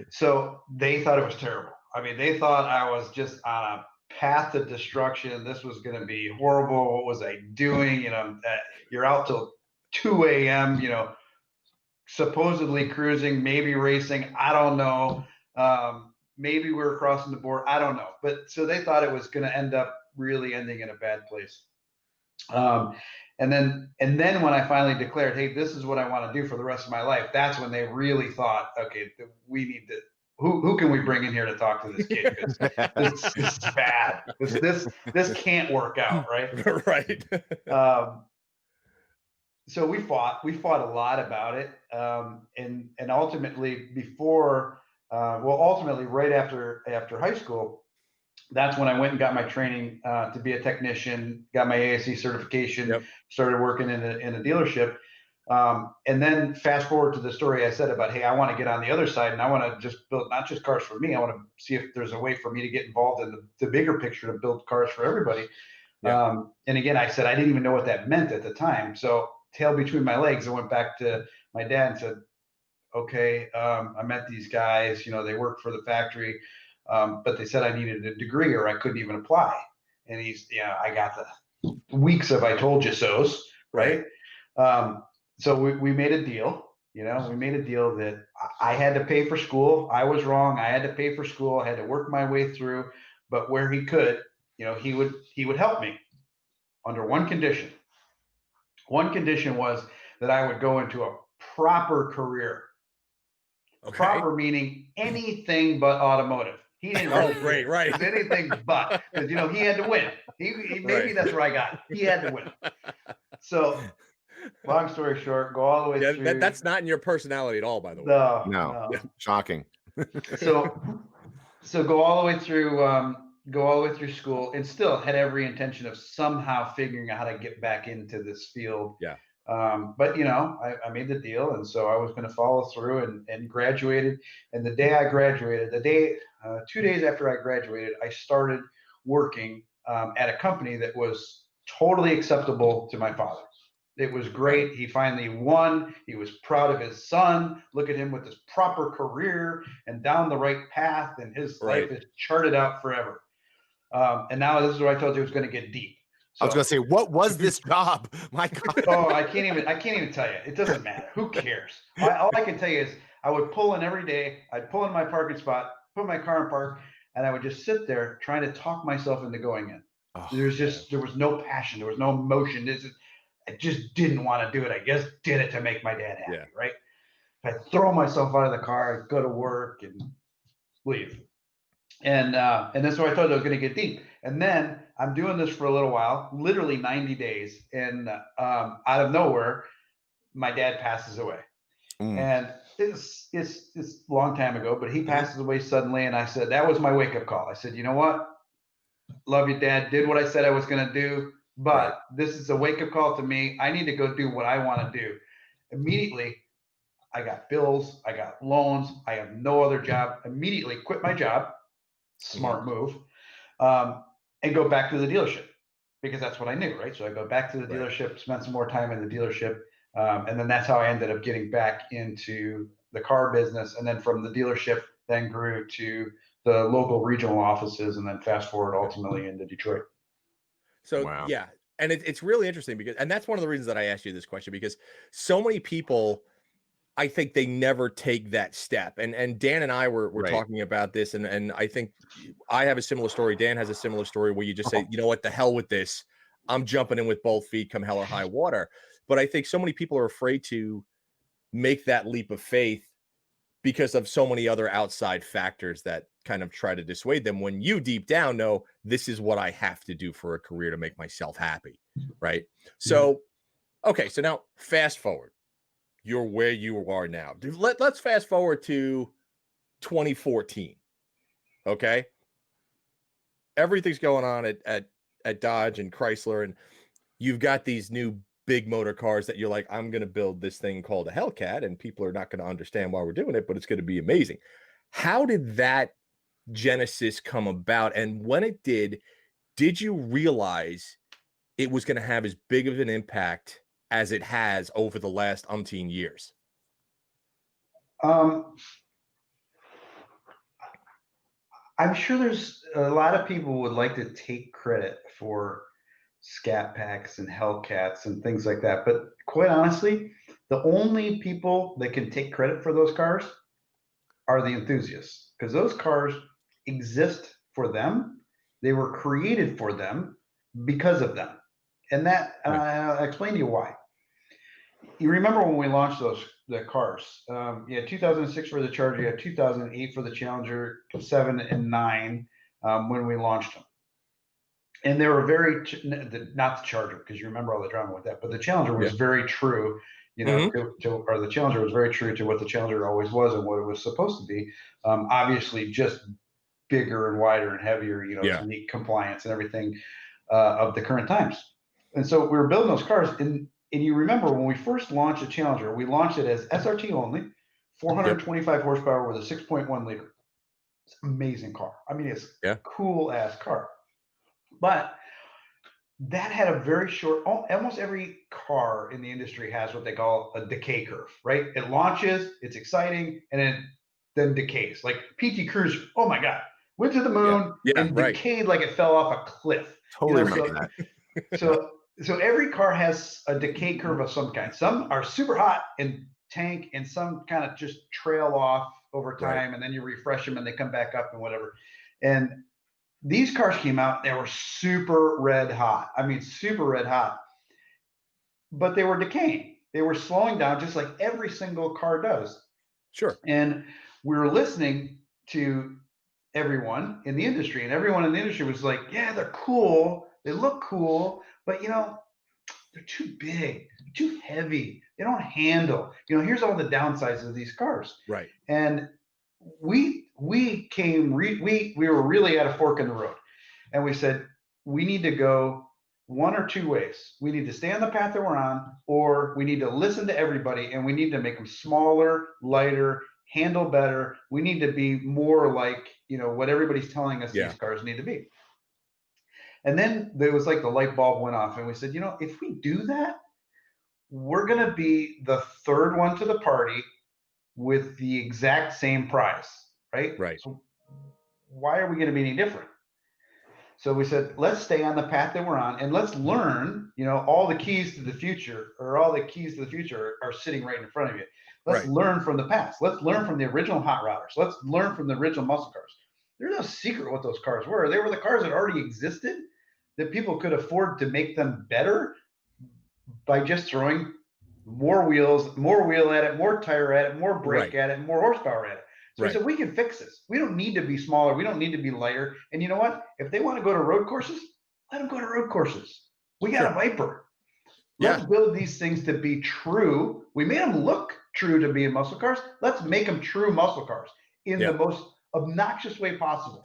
so they thought it was terrible. I mean, they thought I was just on a path to destruction. This was going to be horrible. What was I doing? You're out till 2 a.m. Supposedly cruising, maybe racing. I don't know. Maybe we're crossing the board. I don't know. But so they thought it was going to end up really ending in a bad place. And then when I finally declared, hey, this is what I want to do for the rest of my life, that's when they really thought, okay, we need to, who can we bring in here to talk to this kid? Because this is bad. This can't work out, right? Right. So we fought a lot about it. And ultimately ultimately right after high school, that's when I went and got my training to be a technician, got my ASE certification, started working in a dealership. And then fast forward to the story I said about, hey, I want to get on the other side, and I want to just build not just cars for me. I want to see if there's a way for me to get involved in the bigger picture to build cars for everybody. And again, I said, I didn't even know what that meant at the time. So tail between my legs, I went back to my dad and said, okay, I met these guys, they worked for the factory, but they said I needed a degree or I couldn't even apply. And I got the weeks of I told you so's, right? So we made a deal. We made a deal that I had to pay for school. I was wrong. I had to pay for school. I had to work my way through, but where he could, he would help me under one condition. One condition was that I would go into a proper career. Okay. Proper meaning anything but automotive. He didn't really great, right. anything but, because he had to win. He maybe that's where I got. He had to win. So long story short, go all the way through. That's not in your personality at all, by the way. No. Shocking. So go all the way through school, and still had every intention of somehow figuring out how to get back into this field. Yeah. But I made the deal, and so I was going to follow through and graduated. And the day I graduated, 2 days after I graduated, I started working at a company that was totally acceptable to my father. It was great. He finally won. He was proud of his son. Look at him with his proper career and down the right path, and his life is charted out forever. And now this is what I told you, it was going to get deep. So, I was going to say, what was this job? My God. Oh, I can't even tell you. It doesn't matter. Who cares? All I can tell you is I would pull in every day. I'd pull in my parking spot, put my car in park, and I would just sit there trying to talk myself into going in. Oh, there was no passion. There was no emotion. I just didn't want to do it. I just did it to make my dad happy, right? I'd throw myself out of the car, I'd go to work and leave. And that's where I thought it was going to get deep. And then I'm doing this for a little while, literally 90 days. And out of nowhere, my dad passes away. And it's a long time ago, but he passes away suddenly. And I said, that was my wake up call. I said, you know what? Love you, Dad. Did what I said I was going to do. But this is a wake up call to me. I need to go do what I want to do. Immediately, I got bills. I got loans. I have no other job. Immediately quit my job. Smart move. And go back to the dealership because that's what I knew, right? So I go back to the dealership, spend some more time in the dealership. And then that's how I ended up getting back into the car business. And then from the dealership, then grew to the local regional offices, and then fast forward ultimately into Detroit. So, and it's really interesting and that's one of the reasons that I asked you this question, because so many people, I think they never take that step. And Dan and I were talking about this, and I think I have a similar story. Dan has a similar story where you just say, you know what, the hell with this. I'm jumping in with both feet come hell or high water. But I think so many people are afraid to make that leap of faith because of so many other outside factors that kind of try to dissuade them, when you deep down know this is what I have to do for a career to make myself happy, right? So, okay, so now fast forward. You're where you are now. Let's fast forward to 2014, okay? Everything's going on at Dodge and Chrysler, and you've got these new big motor cars that you're like, I'm going to build this thing called a Hellcat, and people are not going to understand why we're doing it, but it's going to be amazing. How did that genesis come about? And when it did you realize it was going to have as big of an impact as it has over the last umpteen years? I'm sure there's a lot of people would like to take credit for Scat Packs and Hellcats and things like that. But quite honestly, the only people that can take credit for those cars are the enthusiasts, because those cars exist for them. They were created for them because of them. And that, I'll explain to you why. You remember when we launched the cars? You had 2006 for the Charger, you had 2008 for the Challenger, 7 and 9 when we launched them. And they were not the Charger, because you remember all the drama with that, but the Challenger was very true, or the Challenger was very true to what the Challenger always was and what it was supposed to be. Obviously, just bigger and wider and heavier, to meet compliance and everything of the current times. And so we were building those cars, and you remember when we first launched the Challenger, we launched it as SRT only, 425 horsepower with a 6.1 liter. It's an amazing car. I mean, it's a cool ass car. But that had a very short, almost every car in the industry has what they call a decay curve, right? It launches, it's exciting, and then decays. Like PT Cruise, oh my God, went to the moon and decayed like it fell off a cliff. Totally remember that. So every car has a decay curve of some kind. Some are super hot and tank, and some kind of just trail off over time, and then you refresh them and they come back up and whatever. And these cars came out, they were super red hot. I mean, super red hot. But they were decaying. They were slowing down just like every single car does. Sure. And we were listening to everyone in the industry, and everyone in the industry was like, yeah, they're cool. They look cool, but they're too big, too heavy. They don't handle. Here's all the downsides of these cars. Right. And we were really at a fork in the road, and we said we need to go one or two ways. We need to stay on the path that we're on, or we need to listen to everybody, and we need to make them smaller, lighter, handle better. We need to be more like what everybody's telling us these cars need to be. And then there was like the light bulb went off, and we said, if we do that, we're going to be the third one to the party with the exact same price, right? Right. So why are we going to be any different? So we said, let's stay on the path that we're on, and let's learn, all the keys to the future, or all the keys to the future are sitting right in front of you. Let's learn from the past. Let's learn from the original hot rodders. Let's learn from the original muscle cars. There's no secret what those cars were. They were the cars that already existed, that people could afford to make them better by just throwing more wheels, more wheel at it, more tire at it, more brake at it, more horsepower at it. So we said, we can fix this. We don't need to be smaller. We don't need to be lighter. And you know what? If they want to go to road courses, let them go to road courses. We got a Viper. Let's build these things to be true. We made them look true to be muscle cars. Let's make them true muscle cars in the most obnoxious way possible.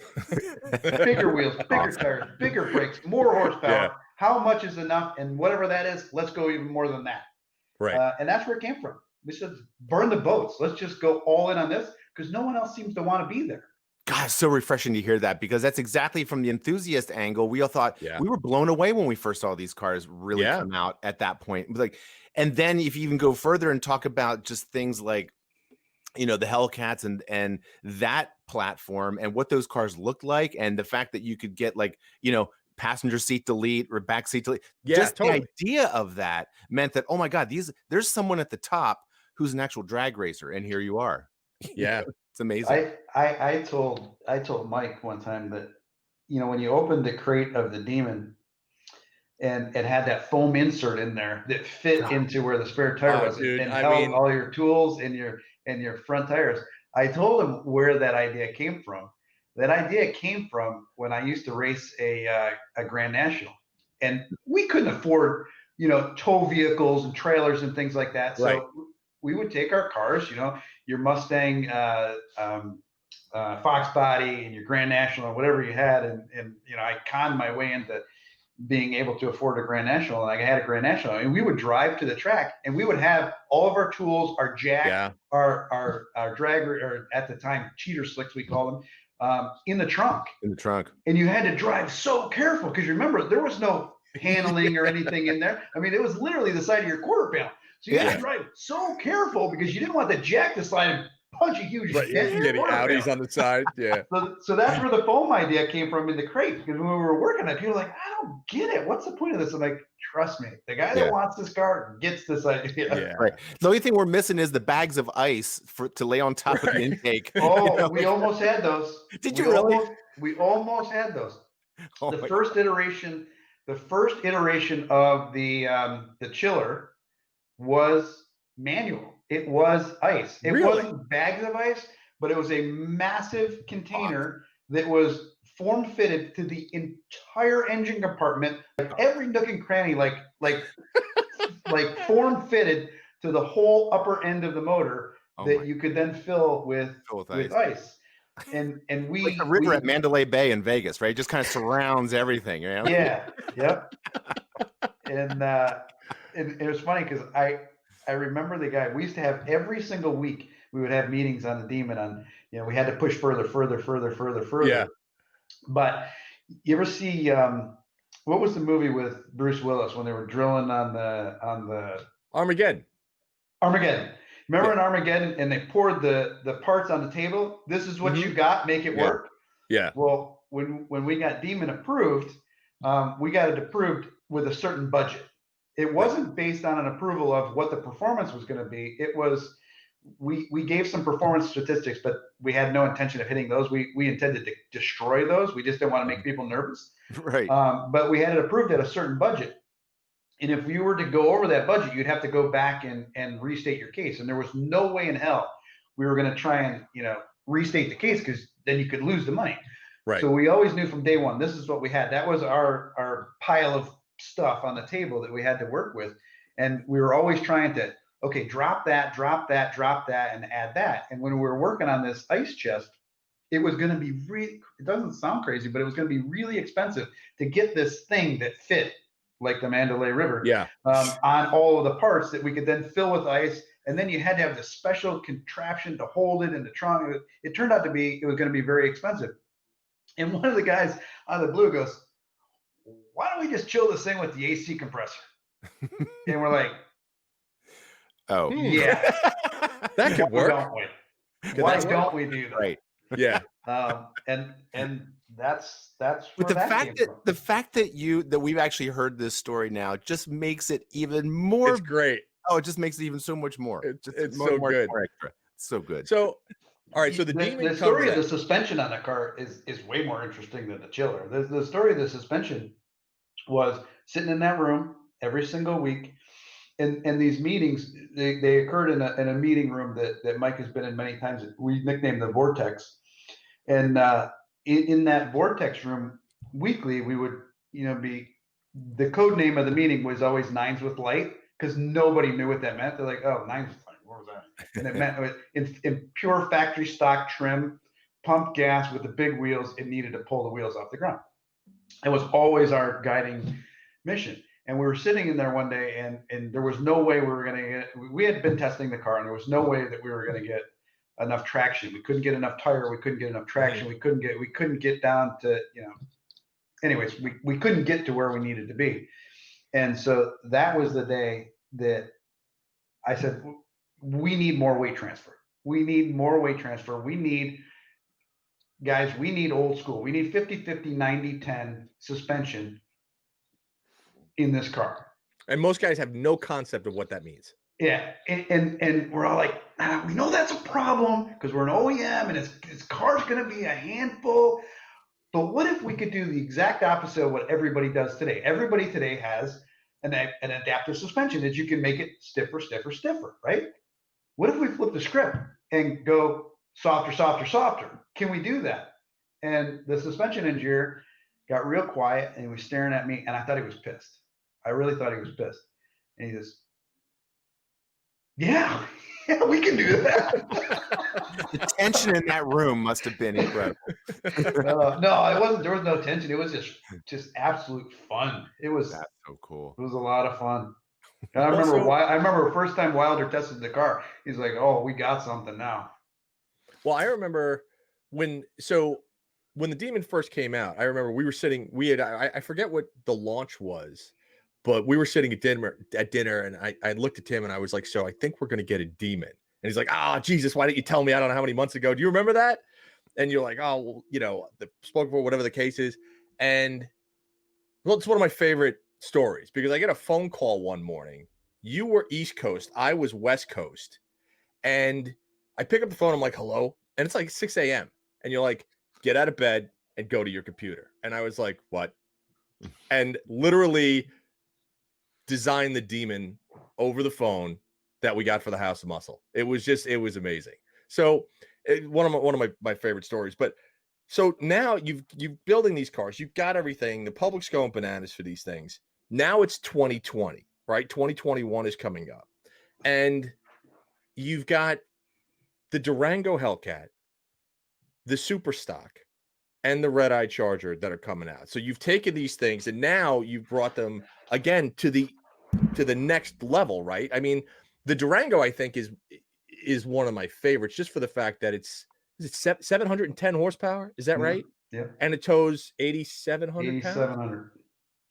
Bigger wheels, bigger tires, bigger brakes, more horsepower. How much is enough? And whatever that is, let's go even more than that. Right. And that's where it came from. We said, burn the boats. Let's just go all in on this, because no one else seems to want to be there. God, it's so refreshing to hear that, because that's exactly from the enthusiast angle. We all thought we were blown away when we first saw these cars really come out at that point. It was like, and then if you even go further and talk about just things like, the Hellcats and that platform and what those cars looked like, and the fact that you could get passenger seat delete or back seat delete. Just the idea of that meant that, oh my God, there's someone at the top who's an actual drag racer, and here you are. Yeah. It's amazing. I told Mike one time that, when you opened the crate of the Demon and it had that foam insert in there that fit into where the spare tire was, and held all your tools and your front tires. I told him where that idea came from. That idea came from when I used to race a Grand National, and we couldn't afford, tow vehicles and trailers and things like that. So we would take our cars, your Mustang Fox body and your Grand National or whatever you had, and I conned my way into being able to afford a Grand National, and I had a Grand National, and we would drive to the track, and we would have all of our tools, our jack, our dragger, or at the time cheater slicks we call them, in the trunk. And you had to drive so careful, because remember, there was no paneling or anything in there. I mean, it was literally the side of your quarter panel. So you had to drive so careful, because you didn't want the jack to slide and punch a huge dent in your quarter Audis panel. on the side. Yeah. So that's where the foam idea came from in the crate, because when we were working it, people were like, I don't get it. What's the point of this? I'm like, trust me, the guy that wants this car gets this idea. Yeah. Right. The only thing we're missing is the bags of ice to lay on top of the intake. Oh, we almost had those. Did you really? We almost had those. The first iteration of the chiller was manual. It was ice. It wasn't bags of ice, but it was a massive container that was form fitted to the entire engine compartment, like every nook and cranny, like form fitted to the whole upper end of the motor that you could then fill with ice. And we like the river at Mandalay Bay in Vegas, right? It just kind of surrounds everything. Yeah. Yep. And it was funny, because I remember the guy. We used to have every single week. We would have meetings on the Demon. On we had to push further. Yeah. But you ever see what was the movie with Bruce Willis when they were drilling on the Armageddon? Remember in Armageddon, and they poured the parts on the table. This is what you got. Make it work. Yeah. Well, when we got Demon approved, we got it approved with a certain budget. It wasn't based on an approval of what the performance was going to be. It was we gave some performance statistics, but we had no intention of hitting those. We intended to destroy those. We just didn't want to make people nervous. Right. But we had it approved at a certain budget. And if you were to go over that budget, you'd have to go back and restate your case. And there was no way in hell we were going to try and, restate the case, because then you could lose the money. Right. So we always knew from day one, this is what we had. That was our pile of stuff on the table that we had to work with. And we were always trying to, okay, drop that, and add that. And when we were working on this ice chest, it was going to be it doesn't sound crazy, but it was going to be really expensive to get this thing that fit like the Mandalay River on all of the parts that we could then fill with ice. And then you had to have this special contraption to hold it in the trunk. It turned out it was going to be very expensive. And one of the guys out of the blue goes, why don't we just chill this thing with the AC compressor? And we're like, oh, yeah, that could work. Why don't we do that? Right. Yeah. And that's but the fact that we've actually heard this story now just makes it even more. It's great. Oh, it just makes it even so much more. It's more, so more, good. More extra. It's so good. So, all right. So the story of the suspension on the car is way more interesting than the chiller. The story of the suspension was sitting in that room every single week. And these meetings, they occurred in a meeting room that Mike has been in many times. We nicknamed the Vortex. And in that Vortex room, weekly, we would, the code name of the meeting was always Nines with Light, because nobody knew what that meant. They're like, oh, Nines with Light, what was that? And it meant in pure factory stock trim, pump gas with the big wheels, it needed to pull the wheels off the ground. It was always our guiding mission. And we were sitting in there one day, and there was no way we were going to get. We had been testing the car, and there was no way that we were going to get enough traction. We couldn't get enough tire. We couldn't get enough traction. We couldn't get down to, anyways, we couldn't get to where we needed to be. And so that was the day that I said, we need more weight transfer. We need more weight transfer. We need old school. We need 50-50, 90-10 suspension in this car. And most guys have no concept of what that means. Yeah. And we're all like, we know that's a problem because we're an OEM and his car's going to be a handful. But what if we could do the exact opposite of what everybody does today? Everybody today has an adaptive suspension that you can make it stiffer, right? What if we flip the script and go softer? Can we do that? And the suspension engineer got real quiet and he was staring at me, and I thought he was pissed. I really thought he was pissed. And he just, yeah, we can do that. The tension in that room must have been incredible. No, it wasn't. There was no tension. It was just absolute fun. That's so cool. It was a lot of fun. And I remember first time Wilder tested the car. He's like, "Oh, we got something now." Well, I remember when the Demon first came out. I remember we were sitting. I forget what the launch was. But we were sitting at dinner, and I looked at Tim and I was like, so I think we're going to get a Demon. And he's like, Jesus, why didn't you tell me? I don't know how many months ago. Do you remember that? And you're like, oh, well, the spoke for whatever the case is. And well, it's one of my favorite stories because I get a phone call one morning. You were East Coast. I was West Coast. And I pick up the phone. I'm like, hello. And it's like 6 a.m. And you're like, get out of bed and go to your computer. And I was like, what? And literally design the Demon over the phone that we got for the House of Muscle. It was amazing. So one of my favorite stories. But so now you've building these cars, you've got everything. The public's going bananas for these things. Now it's 2020, right? 2021 is coming up, and you've got the Durango Hellcat, the Super Stock, and the Red-Eye Charger that are coming out. So you've taken these things and now you've brought them again to the next level, right? I mean, the Durango, I think, is one of my favorites just for the fact that it's 710 horsepower. Is that right? Yeah. And it tows 8,700 pounds. 8,700.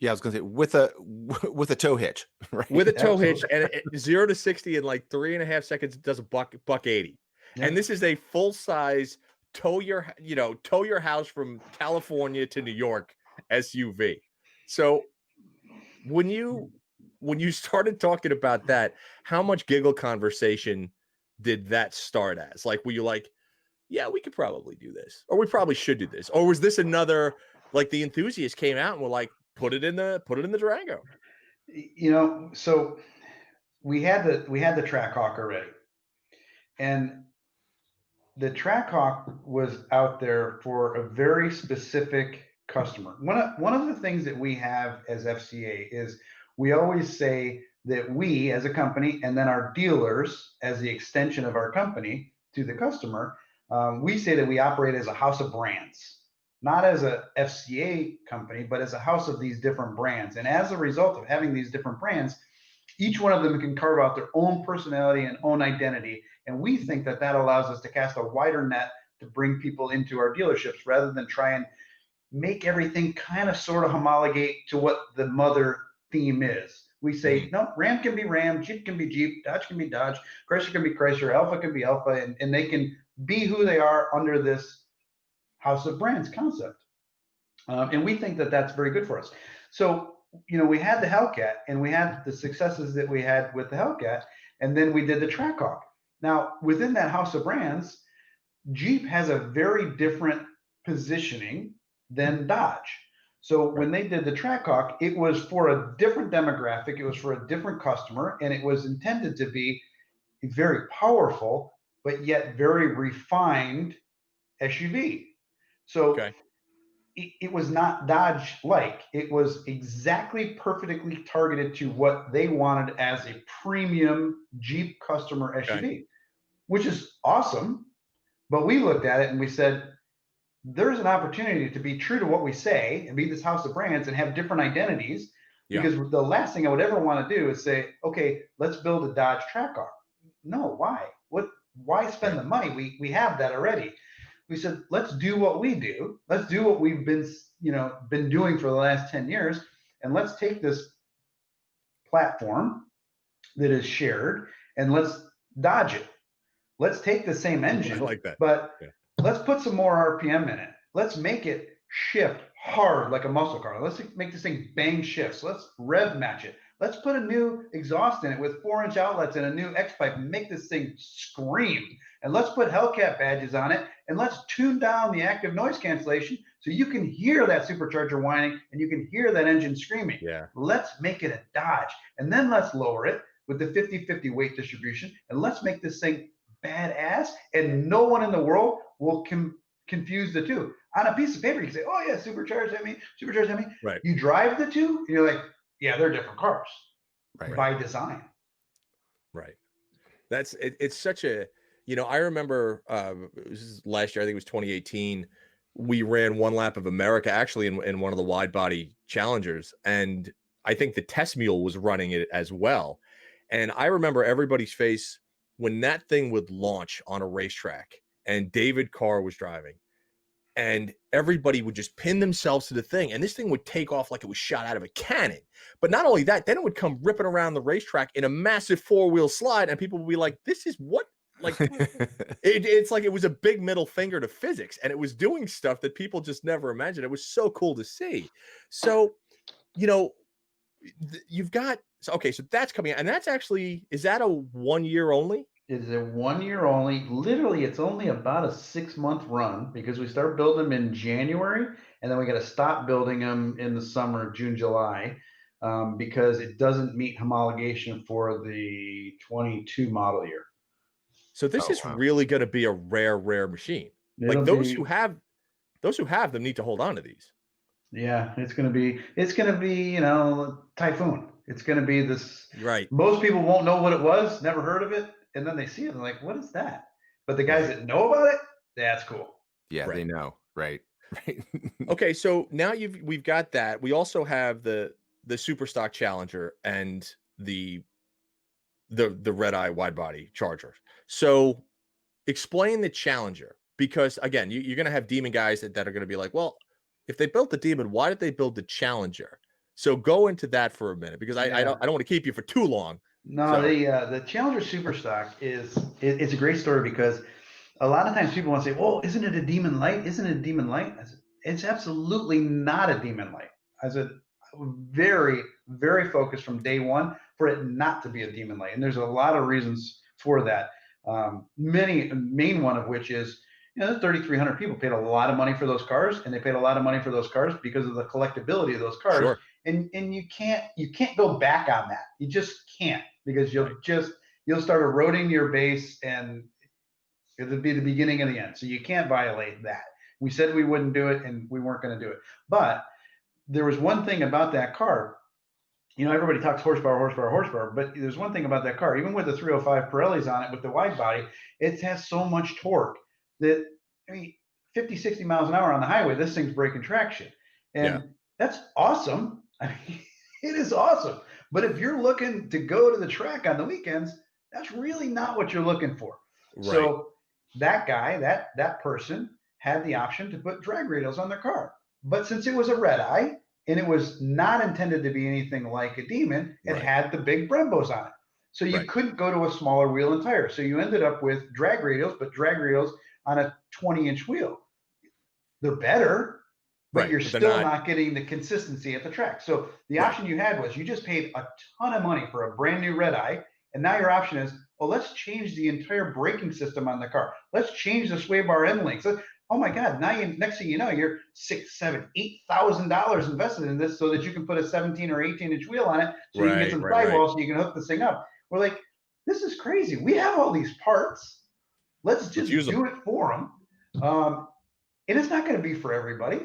Yeah, I was gonna say with a tow hitch, right? With a tow hitch, and 0 to 60 in like 3.5 seconds, it does a buck 80. Yeah. And this is a full size tow your house from California to New York SUV. So when you started talking about that, how much giggle conversation did that start as? Like, were you like, yeah, we could probably do this, or we probably should do this, or was this another, like, the enthusiasts came out and were like, put it in the Durango? So we had the Trackhawk already, and the Trackhawk was out there for a very specific customer. One of the things that we have as FCA is we always say that we as a company, and then our dealers as the extension of our company to the customer, we say that we operate as a house of brands, not as a FCA company, but as a house of these different brands. And as a result of having these different brands, each one of them can carve out their own personality and own identity. And we think that that allows us to cast a wider net to bring people into our dealerships rather than try and make everything kind of sort of homologate to what the mother theme is. We say, no, Ram can be Ram, Jeep can be Jeep, Dodge can be Dodge, Chrysler can be Chrysler, Alfa can be Alfa, and they can be who they are under this house of brands concept. And we think that that's very good for us. So, we had the Hellcat, and we had the successes that we had with the Hellcat, and then we did the Trackhawk. Now, within that house of brands, Jeep has a very different positioning than Dodge. So when they did the Trackhawk, it was for a different demographic, it was for a different customer, and it was intended to be very powerful, but yet very refined SUV. So it was not Dodge-like. It was exactly perfectly targeted to what they wanted as a premium Jeep customer SUV, which is awesome. But we looked at it and we said, there's an opportunity to be true to what we say and be this house of brands and have different identities. Because the last thing I would ever want to do is say, okay, let's build a Dodge Trackhawk. No, why? Why spend the money? We have that already. We said, let's do what we do. Let's do what we've been doing for the last 10 years. And let's take this platform that is shared and let's Dodge it. Let's take the same engine, like that, but let's put some more RPM in it. Let's make it shift hard like a muscle car. Let's make this thing bang shifts. Let's rev match it. Let's put a new exhaust in it with 4-inch outlets and a new X pipe and make this thing scream. And let's put Hellcat badges on it, and let's tune down the active noise cancellation so you can hear that supercharger whining and you can hear that engine screaming. Let's make it a Dodge, and then let's lower it with the 50-50 weight distribution, and let's make this thing badass, and no one in the world will confuse the two. On a piece of paper, you can say, oh yeah, supercharged Hemi. Right. You drive the two, and you're like, yeah, they're different cars, by design. Right. It's such a, I remember this is last year, I think it was 2018. We ran one lap of America actually in one of the wide body Challengers, and I think the test mule was running it as well. And I remember everybody's face when that thing would launch on a racetrack and David Carr was driving, and everybody would just pin themselves to the thing, and this thing would take off like it was shot out of a cannon. But not only that, then it would come ripping around the racetrack in a massive 4-wheel slide, and people would be like, this is what? Like, it's like it was a big middle finger to physics, and it was doing stuff that people just never imagined. It was so cool to see. So, you've got, so that's coming out, and that's actually, is that a 1 year only? It's a 1 year only. Literally, it's only about a 6-month run because we start building them in January, and then we got to stop building them in the summer, June, July, because it doesn't meet homologation for the 22 model year. So this is really going to be a rare machine. Like those who have them need to hold on to these. Yeah, it's going to be, Typhoon. It's going to be this. Right. Most people won't know what it was, never heard of it. And then they see it and they're like, what is that? But the guys that know about it, that's cool. Yeah, they know. Right. Okay. So now we've got that. We also have the super stock Challenger and the red eye wide body Charger. So explain the Challenger, because again, you're going to have Demon guys that are going to be like, well, if they built the Demon, why did they build the Challenger? So go into that for a minute, because I don't want to keep you for too long. No, So. the Challenger Superstock it's a great story, because a lot of times people want to say, "Well, isn't it a Demon Light? Isn't it a Demon Light?" I said, it's absolutely not a Demon Light. I said, very, very focused from day one for it not to be a Demon Light, and there's a lot of reasons for that. Main one of which is, 3,300 people paid a lot of money for those cars, and they paid a lot of money for those cars because of the collectability of those cars. Sure. And you can't go back on that. You just can't, because you'll start eroding your base, and it'll be the beginning of the end. So you can't violate that. We said we wouldn't do it, and we weren't going to do it. But there was one thing about that car. Everybody talks horsepower, but there's one thing about that car. Even with the 305 Pirellis on it, with the wide body, it has so much torque that, 50, 60 miles an hour on the highway, this thing's breaking traction. And that's awesome. It is awesome. But if you're looking to go to the track on the weekends, that's really not what you're looking for. Right. So that guy, that person had the option to put drag radials on their car. But since it was a red eye, and it was not intended to be anything like a Demon, it had the big Brembos on it. So you couldn't go to a smaller wheel and tire. So you ended up with drag radials, but drag radials on a 20-inch wheel. They're better, but you're still not getting the consistency at the track. So the option you had was, you just paid a ton of money for a brand new red eye, and now your option is, well, let's change the entire braking system on the car. Let's change the sway bar end links. Oh my God! Now next thing you know, you're $6,000, $7,000, $8,000 invested in this, so that you can put a 17 or 18-inch wheel on it, so you can get some sidewalls, so you can hook this thing up. We're like, this is crazy. We have all these parts. Let's just do it for them. And it's not going to be for everybody,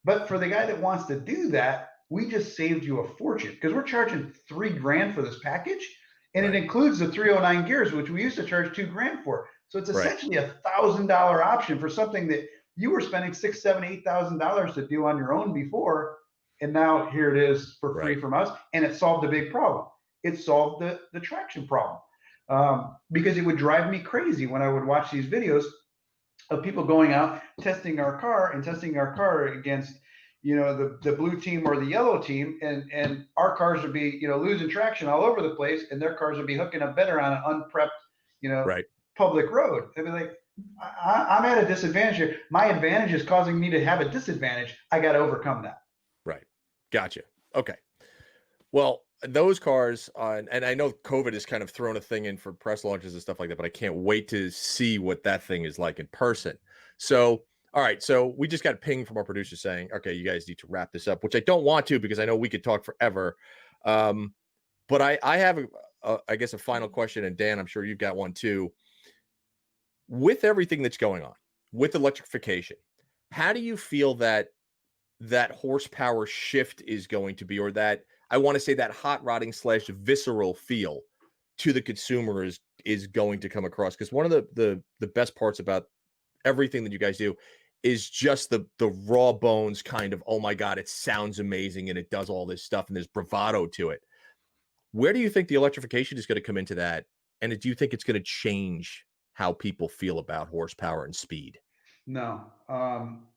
but for the guy that wants to do that, we just saved you a fortune, because we're charging $3,000 for this package, and it includes the 309 gears, which we used to charge $2,000 for. So it's essentially $1,000 option for something that you were spending $6,000, $7,000, $8,000 to do on your own before, and now here it is for free from us, and it solved a big problem. It solved the traction problem, because it would drive me crazy when I would watch these videos of people going out testing our car against the blue team or the yellow team, and our cars would be losing traction all over the place, and their cars would be hooking up better on an unprepped public road. They'd be like, I'm at a disadvantage here. My advantage is causing me to have a disadvantage. I got to overcome that. Right. Gotcha. Okay. Well, those cars, and I know COVID has kind of thrown a thing in for press launches and stuff like that, but I can't wait to see what that thing is like in person. So, all right. So we just got pinged from our producer saying, okay, you guys need to wrap this up, which I don't want to, because I know we could talk forever. But I have, I guess, a final question. And Dan, I'm sure you've got one too. With everything that's going on with electrification, how do you feel that horsepower shift is going to be, or that, I want to say, that hot rodding / visceral feel to the consumer is going to come across? Because one of the best parts about everything that you guys do is just the raw bones kind of, oh my God, it sounds amazing and it does all this stuff and there's bravado to it. Where do you think the electrification is going to come into that? And do you think it's going to change how people feel about horsepower and speed? No.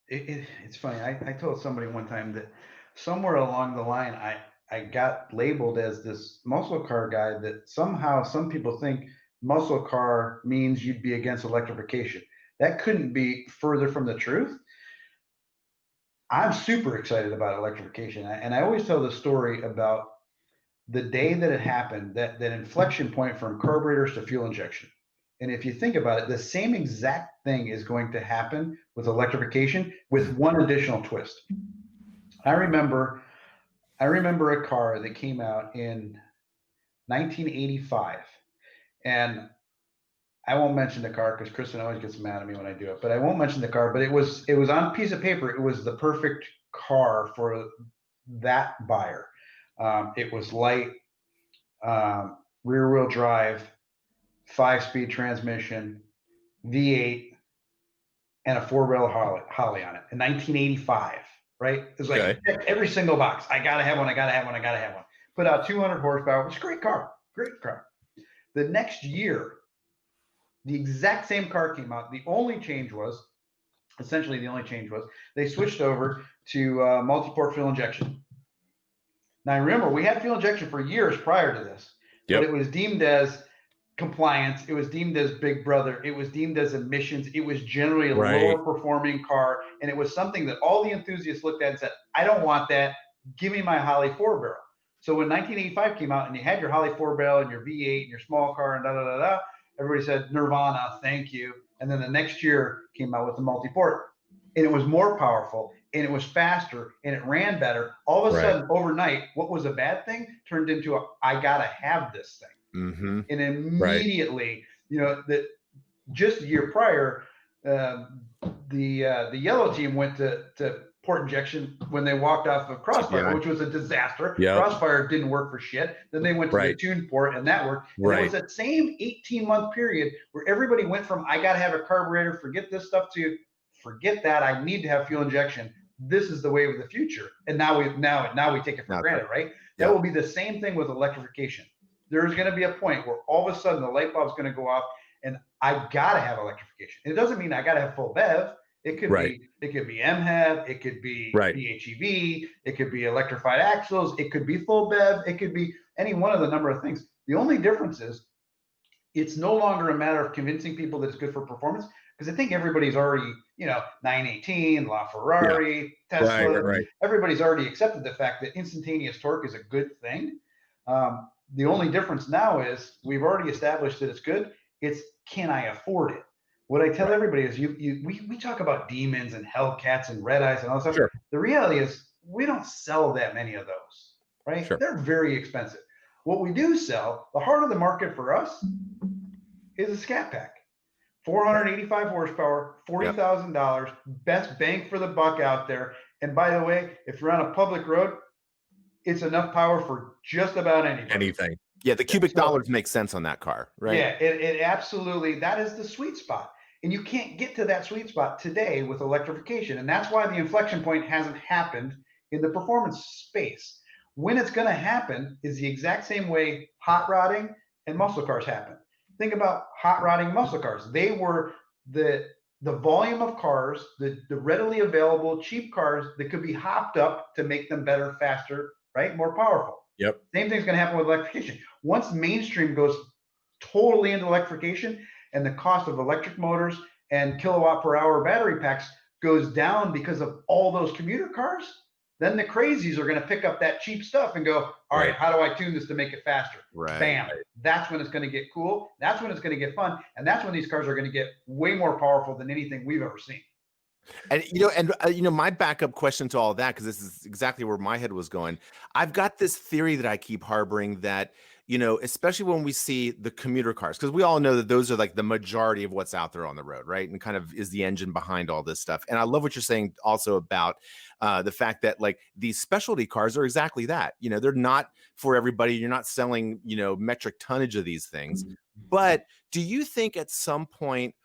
It's funny. I told somebody one time that somewhere along the line, I got labeled as this muscle car guy, that somehow some people think muscle car means you'd be against electrification. That couldn't be further from the truth. I'm super excited about electrification. And I always tell the story about the day that it happened, that inflection point from carburetors to fuel injection. And if you think about it, the same exact thing is going to happen with electrification, with one additional twist. I remember a car that came out in 1985, and I won't mention the car because Kristen always gets mad at me when I do it, but I won't mention the car. But it was on a piece of paper. It was the perfect car for that buyer. It was light, rear-wheel drive, 5-speed transmission, V8, and a 4-rail Holly on it in 1985. Right? It was like every single box. I gotta have one. Put out 200 horsepower. It was a great car. The next year, the exact same car came out. The only change was they switched over to multi-port fuel injection. Now, remember, we had fuel injection for years prior to this, but it was deemed as compliance. It was deemed as big brother. It was deemed as emissions. It was generally a lower performing car. And it was something that all the enthusiasts looked at and said, I don't want that. Give me my Holly 4-barrel. So when 1985 came out and you had your Holly 4-barrel and your V8 and your small car and everybody said, Nirvana, thank you. And then the next year came out with the multi-port. And it was more powerful and it was faster and it ran better. All of a sudden, overnight, what was a bad thing turned into I got to have this thing. And immediately, you know, that just a year prior, the yellow team went to port injection when they walked off of Crossfire, which was a disaster. Crossfire didn't work for shit. Then they went to the tuned port and that worked. And it was that same 18-month period where everybody went from I got to have a carburetor, forget this stuff, to forget that, I need to have fuel injection. This is the way of the future. And now we take it for granted, right? That will be the same thing with electrification. There's going to be a point where all of a sudden the light bulb's going to go off and I got to have electrification. And it doesn't mean I got to have full BEV. It could be MHEV, it could be PHEV, it could be electrified axles, it could be full BEV, it could be any one of the number of things. The only difference is it's no longer a matter of convincing people that it's good for performance, because I think everybody's already, you know, 918, LaFerrari, Tesla, everybody's already accepted the fact that instantaneous torque is a good thing. The only difference now is we've already established that it's good. It's, can I afford it? What I tell everybody is we talk about demons and Hellcats and red eyes and all that stuff. The reality is we don't sell that many of those, right? They're very expensive. What we do sell, the heart of the market for us is a Scat Pack. 485 horsepower, $40,000, best bang for the buck out there. And by the way, if you're on a public road, it's enough power for just about anything. Yeah, the cubic dollars make sense on that car, right? Yeah, it absolutely, that is the sweet spot. And you can't get to that sweet spot today with electrification. And that's why the inflection point hasn't happened in the performance space. When it's going to happen is the exact same way hot rodding and muscle cars happen. Think about hot rodding muscle cars. They were the volume of cars, the readily available cheap cars that could be hopped up to make them better, faster, right? More powerful. Same thing's going to happen with electrification. Once mainstream goes totally into electrification and the cost of electric motors and kilowatt per hour battery packs goes down because of all those commuter cars, then the crazies are going to pick up that cheap stuff and go, all right, how do I tune this to make it faster? Bam. That's when it's going to get cool. That's when it's going to get fun. And that's when these cars are going to get way more powerful than anything we've ever seen. And, my backup question to all of that, because this is exactly where my head was going. I've got this theory that I keep harboring that, especially when we see the commuter cars, because we all know that those are like the majority of what's out there on the road, right? And kind of is the engine behind all this stuff. And I love what you're saying also about the fact that like these specialty cars are exactly that. They're not for everybody. You're not selling, metric tonnage of these things. But do you think at some point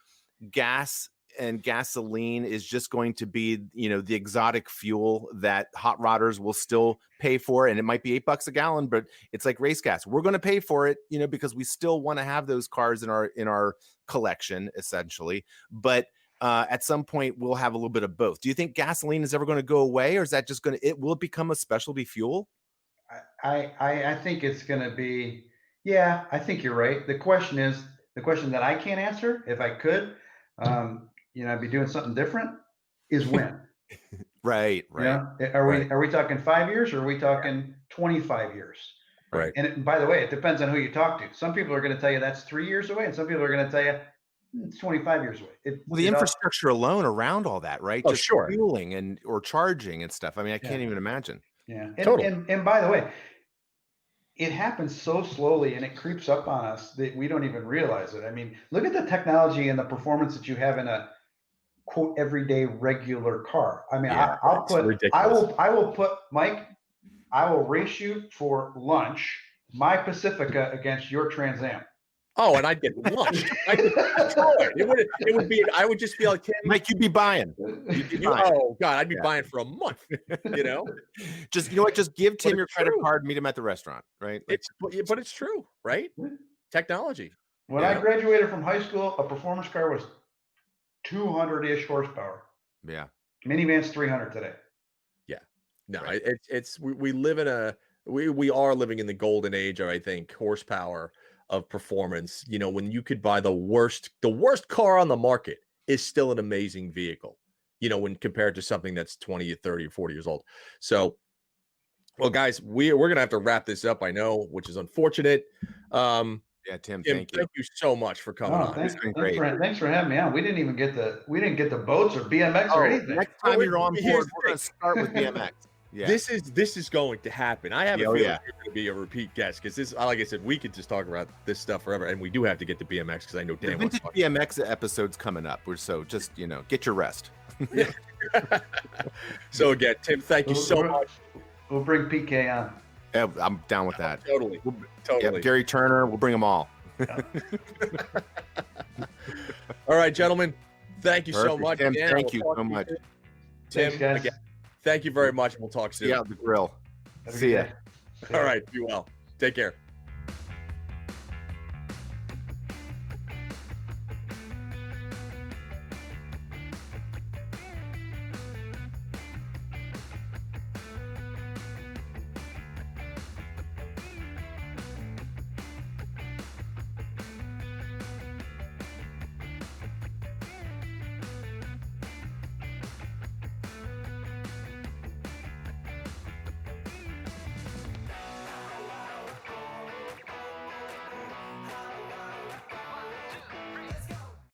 gas and gasoline is just going to be, the exotic fuel that hot rodders will still pay for? And it might be $8 a gallon, but it's like race gas. We're going to pay for it, because we still want to have those cars in our collection, essentially. But at some point we'll have a little bit of both. Do you think gasoline is ever going to go away, or is that just will it become a specialty fuel? I think it's going to be, yeah, I think you're right. The question that I can't answer, if I could, I'd be doing something different, is when. Right. Are we talking 5 years, or are we talking 25 years? Right. And by the way, it depends on who you talk to. Some people are going to tell you that's 3 years away, and some people are going to tell you it's 25 years away. The infrastructure alone around all that, right? Oh, sure. Fueling or charging and stuff. I mean, I can't even imagine. Yeah. Totally. And by the way, it happens so slowly and it creeps up on us that we don't even realize it. I mean, look at the technology and the performance that you have in a quote everyday regular car. I mean, I will put Mike, I will race you for lunch, my Pacifica against your Trans Am. Oh, and I'd get lunch. It would be. I would just be like, Mike, you'd be buying. Oh God, I'd be buying for a month. Just just give Tim your credit card, meet him at the restaurant, right? But it's true, right? Technology. When I graduated from high school, a performance car was 200-ish horsepower. Yeah. Minivan's 300 today. Yeah. No, we live in we are living in the golden age of, I think, horsepower of performance. You know, when you could buy the worst car on the market is still an amazing vehicle, you know, when compared to something that's 20 or 30 or 40 years old. So, well, guys, we're going to have to wrap this up, I know, which is unfortunate. Yeah, Tim, Thank you so much for coming on. Thanks for having me on. We didn't get the boats or BMX or anything. Next time you're on board, we're going to start with BMX. Yeah. This is going to happen. I have a feeling you're going to be a repeat guest because this, like I said, we could just talk about this stuff forever, and we do have to get to BMX because I know damn well BMX episode's coming up. So just get your rest. Yeah. So again, Tim, thank you so much. We'll bring PK on. Yeah, I'm down with that. Totally. Yeah, Gary Turner, we'll bring them all. Yeah. All right, gentlemen. Thank you so much. Tim, thank you so much. Tim, again, thank you very much. We'll talk soon. See you out the grill. See ya. All right. Be well. Take care.